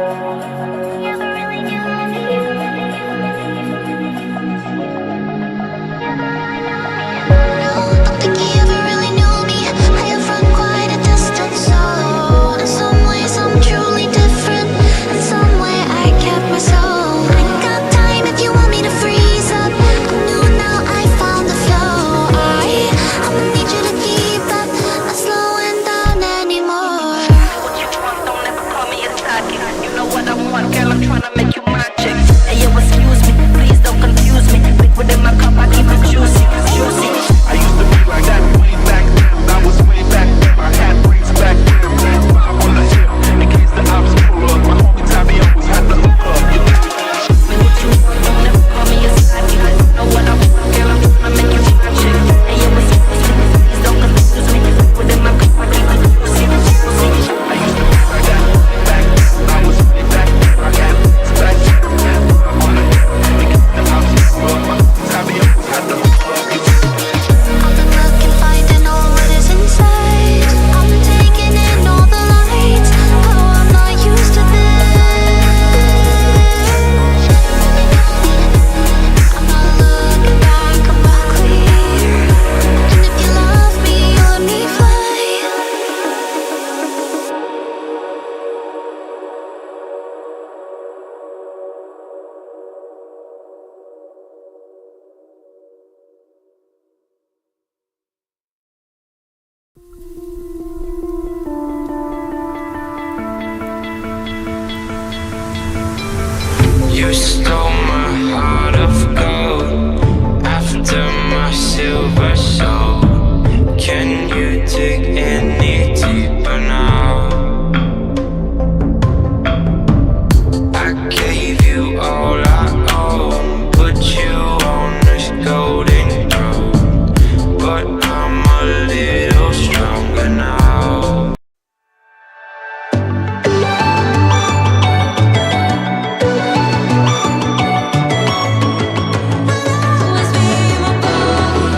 Don't think he ever really knew me. I have run quite a distance, so in some ways I'm truly different. In some way I kept my soul. I got time if you want me to freeze up. I'm new now, I found the flow. I'ma need you to keep up, not slowing down anymore. What you want, don't ever call me a talkie. You know what I want, girl, I'm tryna make you my chick. Hey yo, excuse me, please don't confuse me. Liquid in my cup, I keep it juicy, juicy. I used to be like that way back then. I was way back then. I had braids back then. Black vibe on the hip. In case the ops pull up, my homie Tabby always had the hook up. What you want, don't ever call me a talkie. You know what I want, girl, I'm tryna make you my chick. Hey yo, excuse me, please don't confuse me. Liquid in my cup, I keep it juicy, juicy. I used to be like that way back then. I was way back then. I had braids back then. Black vibe on the hip. In case the ops pull up, my homie Tabby always had the hook up. I've been looking, finding all what is inside. I'm taking in all the lights. Oh, I'm not used to this. I'm not looking back, I'm not clear. And if you love me, you let me fly. You stole my heart of gold after my silver soul. Can you dig any deeper now? I gave you all I own, put you on this golden throne, but I'm a little stronger now. Always be my boy.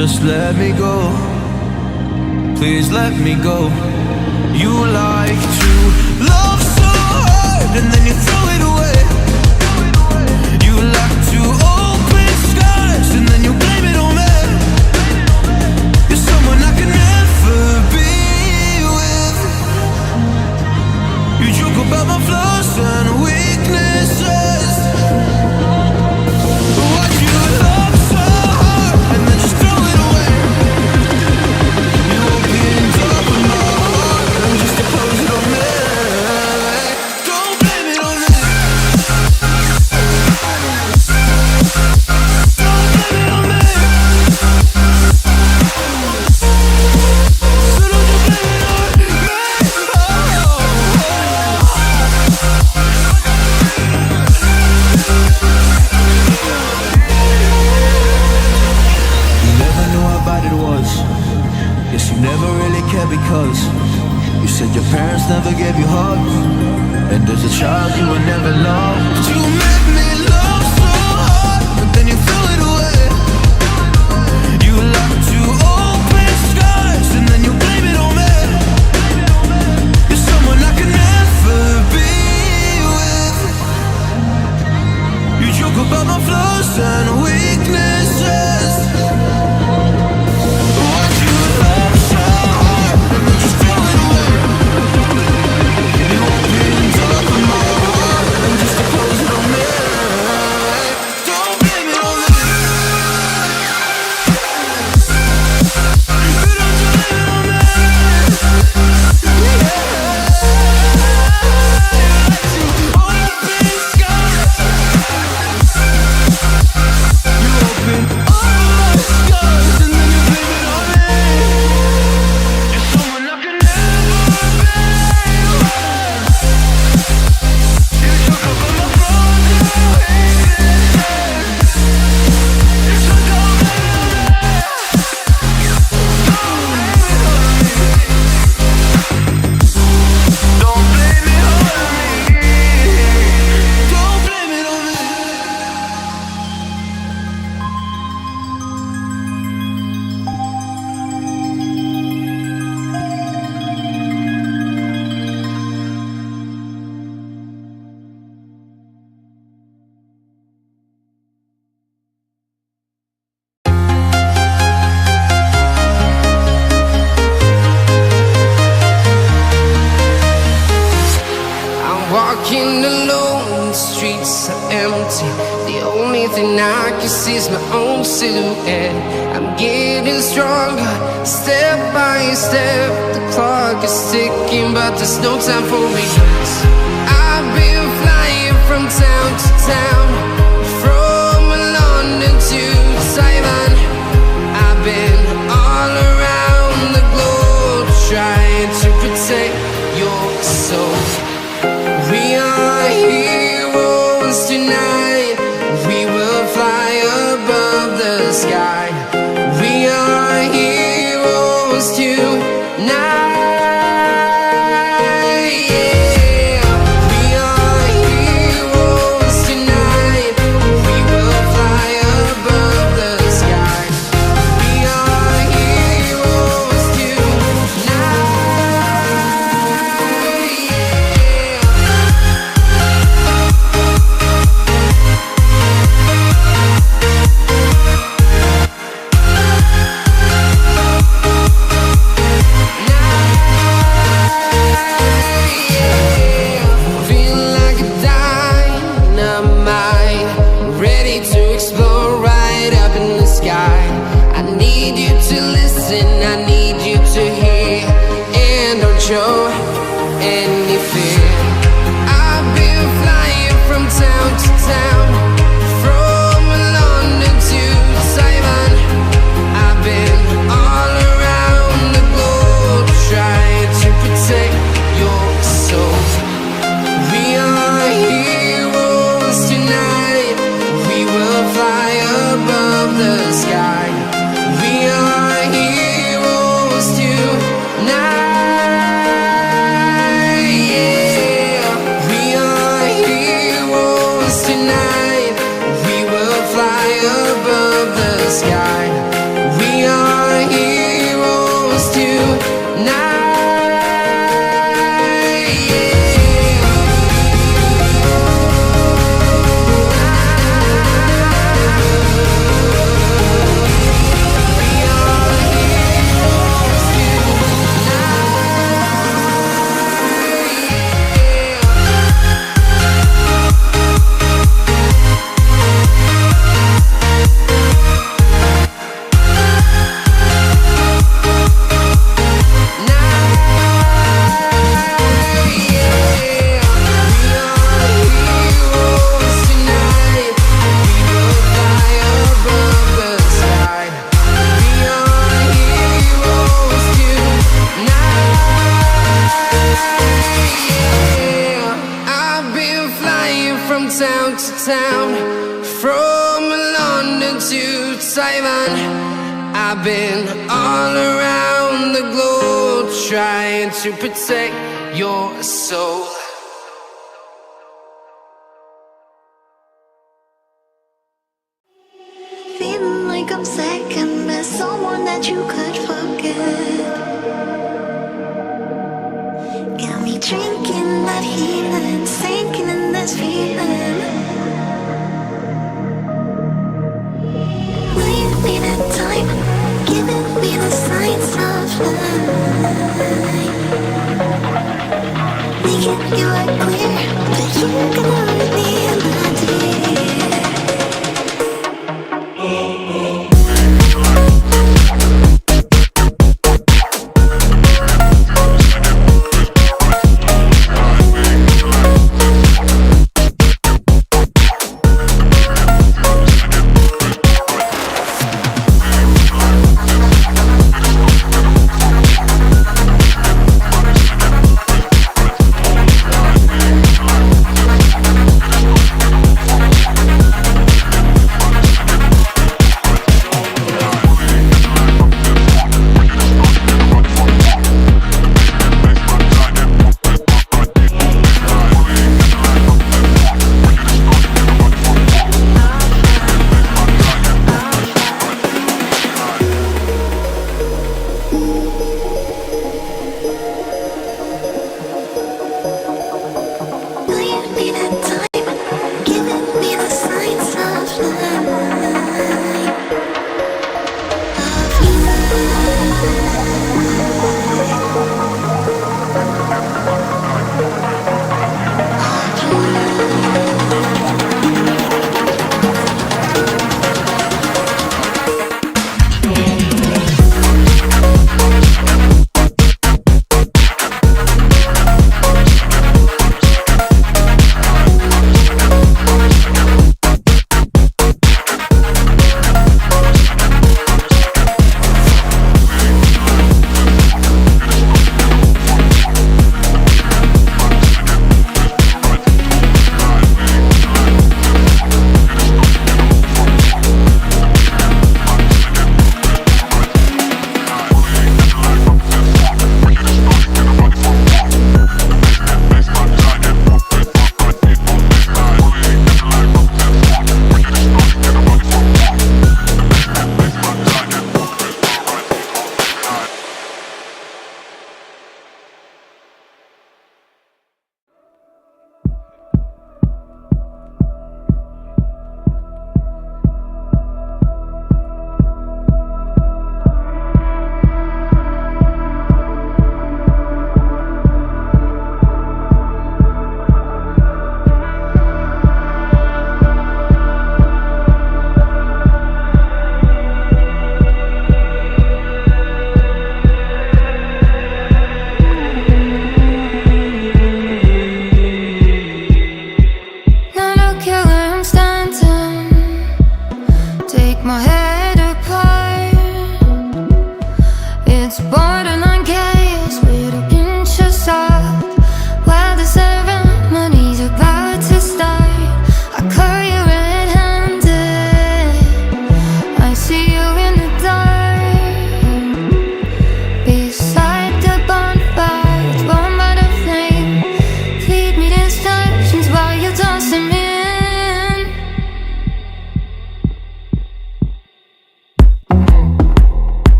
just let me go. Please let me go. You like to love so hard and then you throw it away. You like to open skies and then you blame it on me. You're someone I can never be with. You joke about my flaws and weaknesses. Why'd you love so hard and then just throw it away? You opened up my heart and just to close it on me. Don't blame it on me. Don't blame it on me. So don't you blame it on me. You never knew how bad it was. Yes, you never really cared because you said your parents never gave you hugs, and as a child you were never loved. You made me love so hard, but then you threw it away. You like to open skies and then you blame it on me. You're someone I can never be with. You joke about my flaws and weaknesses. Why'd you love so hard and then just throw it away? You opened up my heart and just to close it on me. Don't blame it on me. Don't you blame it on me. Walking alone, the streets are empty. The only thing I can see is my own silhouette. I'm getting stronger, step by step. The clock is ticking, but there's no time for regrets. I've been flying from town to town, from London to Taiwan. I've been all around the globe, trying to protect your soul. We are heroes tonight. We will fly above the sky. We are heroes tonight. Yeah. We are heroes tonight. We will fly above the sky. We are heroes tonight. Show any fear. I've been flying from town to town, from London to Taiwan. I've been all around the globe, trying to protect your soul. We are heroes tonight. We will fly above the sky. We are heroes. town, from London to Taiwan. I've been all around the globe trying to protect your soul. Feeling like I'm second best, someone that you could forget. Got me drinking that healing, sinking in this feeling. Leave me that time, giving me the signs of life. Making you look clear, but you're gonna leave me in my day.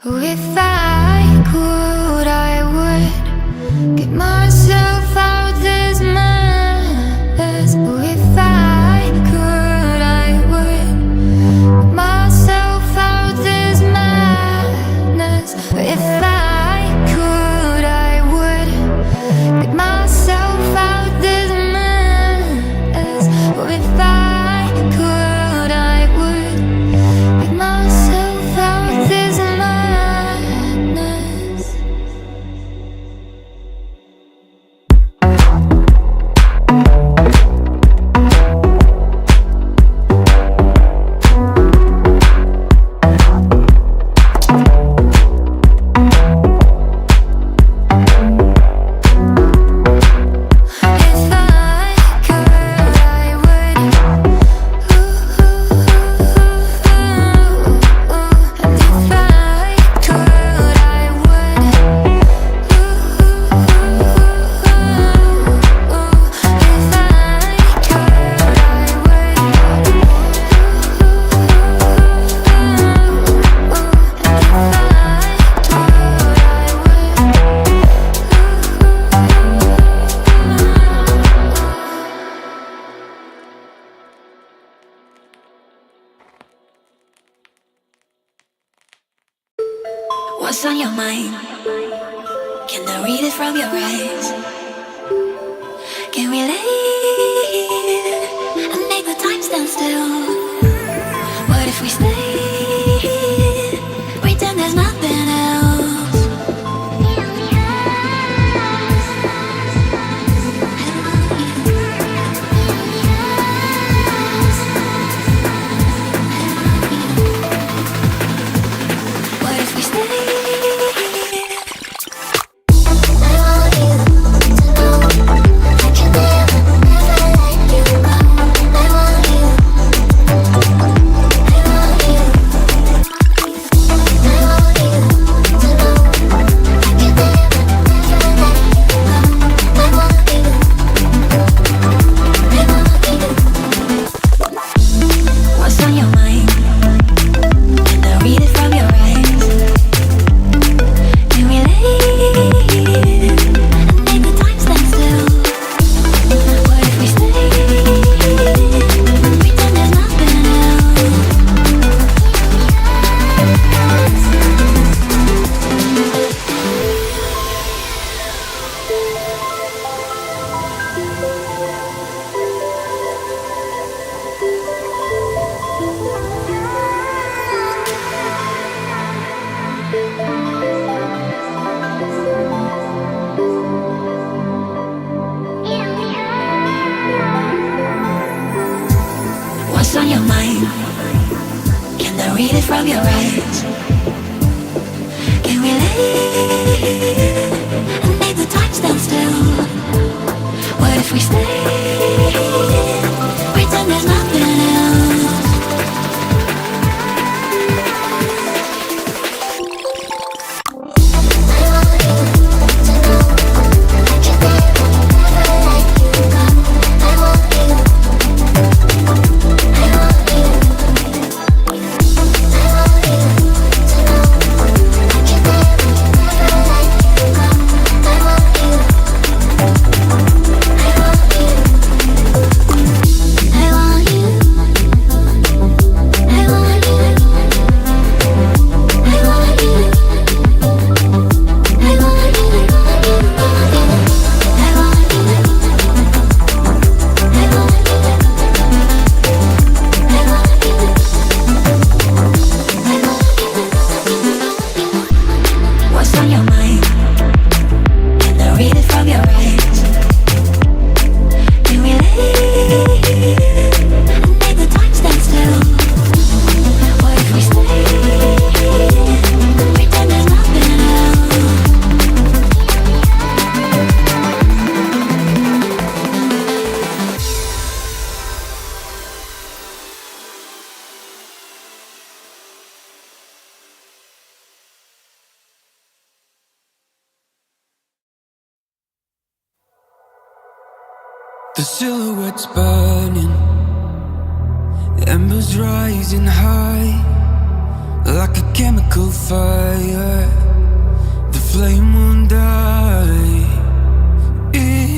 If I could, I would get myself out What's on your mind? Can I read it from your eyes? Can we leave and make the time stand still? What if we stay? Pretend there's nothing else. What if we stay? What's on your mind? Can I read it from your eyes? Can we leave and make the time stand still? What if we stay? Pretend there's nothing else. What's on your mind? Can I read it from your eyes? Can we leave and make the time stand still? What if we stay? Pretend there's nothing else. What's on your mind? Can I read it from your eyes? Can we leave and make the time stand still? What if we stay? Pretend there's nothing else. The silhouette's burning, embers rising high, like a chemical fire. The flame won't die. Intertwine,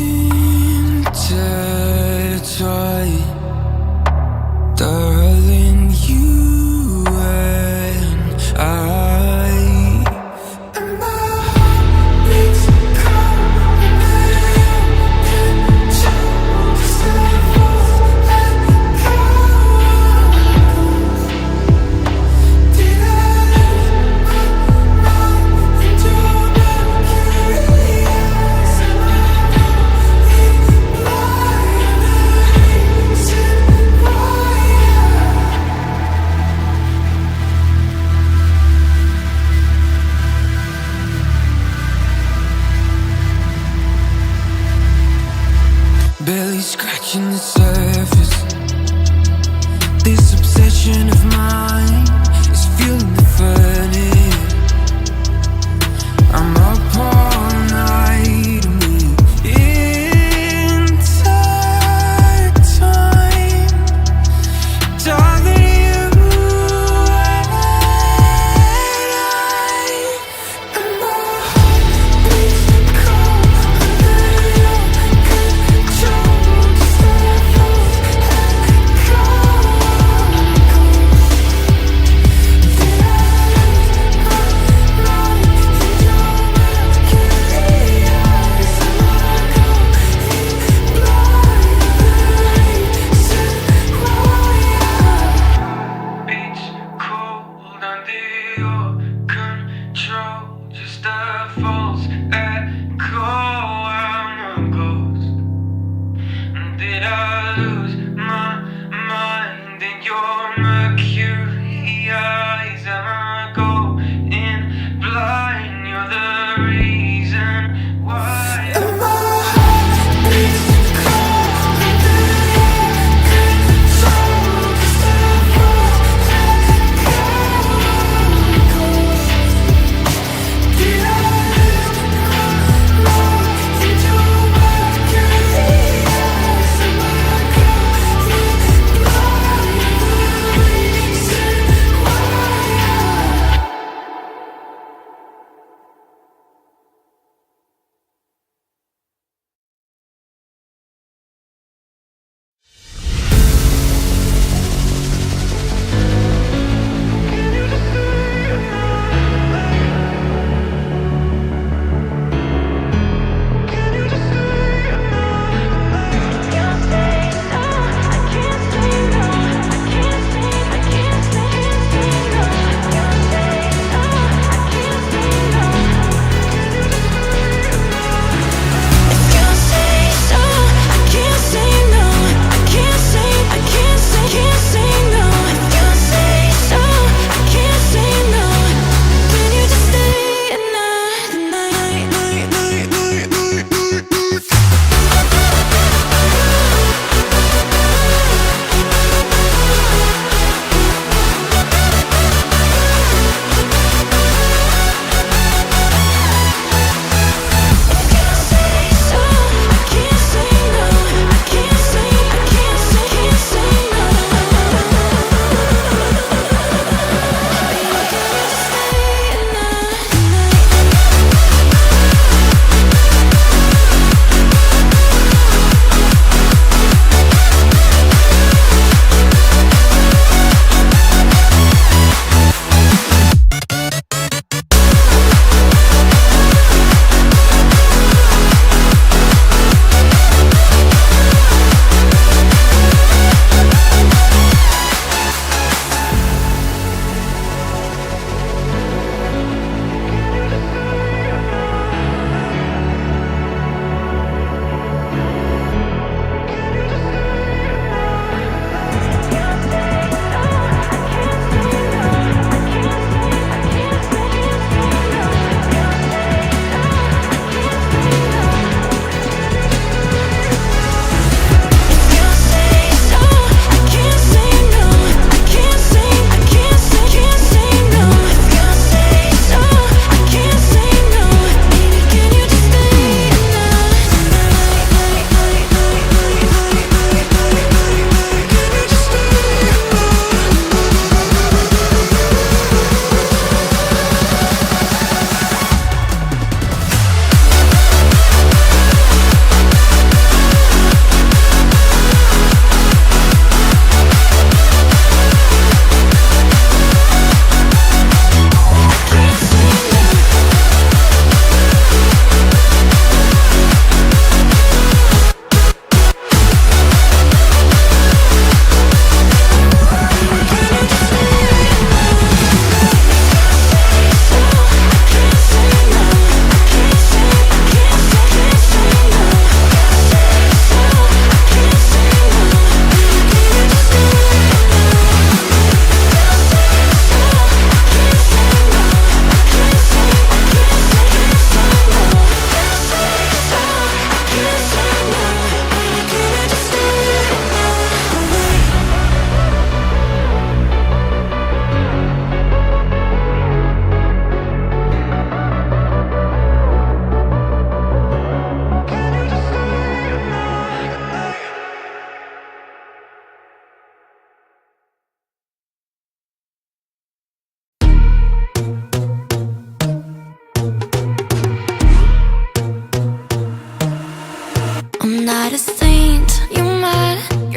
darling, you and I. And my heart beats cold, and barely scratching the surface. This obsession of mine is fueling the furnace. I'm up all night and we intertwine, darling, you and I. And my heart beats cold under your control. Just let us let go. eyes am I going blind? You're the reason why. And my heart beats cold and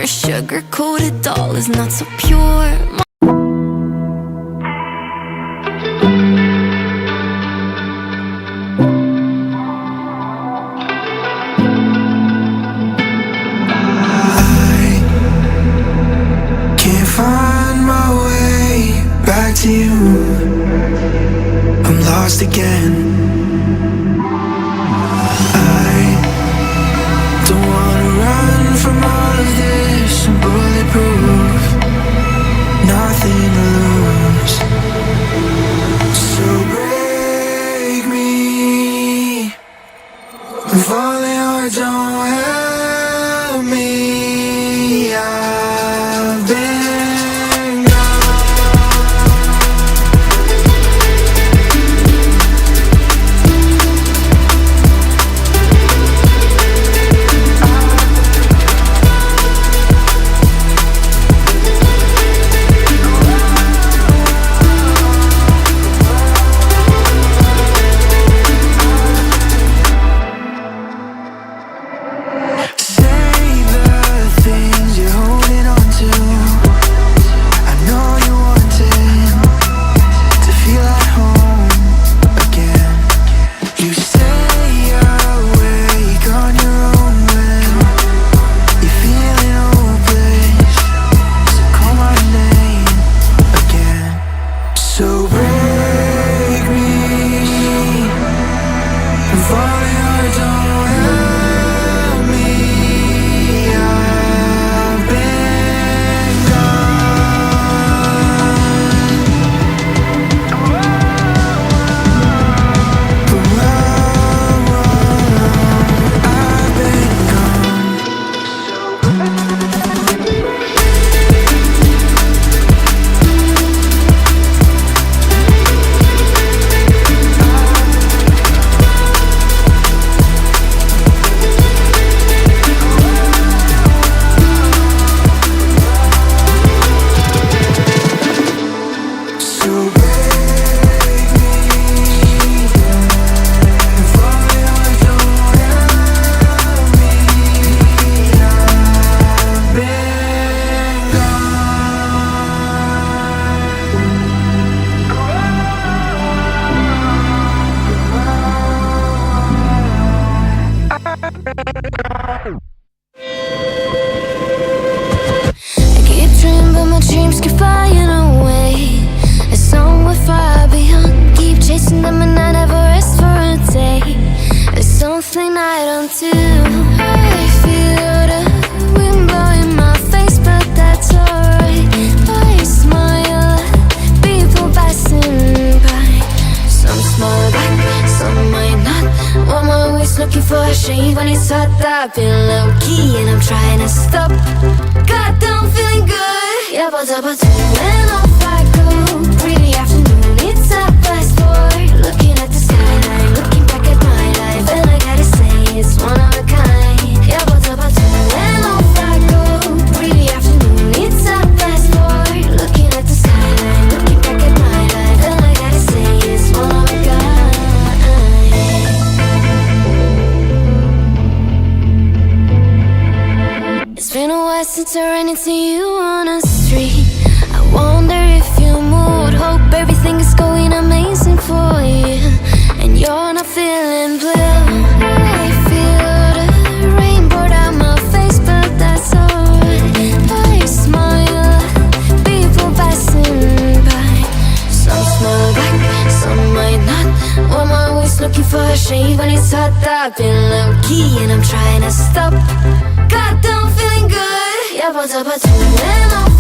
sugar-coated doll is not so pure. Can't find my way back to you. I'm lost again. I don't wanna run from all of this. I'm bulletproof, nothing to lose. don't help me, I've been gone. Say the things you're holding on to. I know you wanted to feel at home again. You stay awake on your own when you're feeling hopeless. So call my name again. So break me and fall your don't help me. I've been gone. I've been gone. So break me and fall your don't help me. I've been I keep dreaming, but my dreams keep flying away. As somewhere far beyond, keep chasing them, and I never rest for a day. There's something I don't do. I feel the wind blowing my face, but that's alright. I smile at people passing by. Some smile back, some might not. I'm always looking for a shade when it's hot. I've been low key and I'm trying to stop. Goddamn feeling good. Yeah, but when off I go. Pretty afternoon, it's a fast forward. Looking at the skyline, looking back at my life, and I gotta say it's one of a kind. Yeah, but when off I go. Pretty afternoon, it's a fast forward. Looking at the skyline, looking back at my life, and I gotta say it's one of a kind. It's been a while since I ran into you on a street. I wonder if you moved. Hope everything is going amazing for you, and you're not feeling blue. I feel the rain pour down my face, but that's alright. I smile at people passing by. Some smile back, some might not. I'm always looking for a shade when it's hot. I've been low key and I'm trying to stop. Goddamn feeling good. Yeah, but when I'm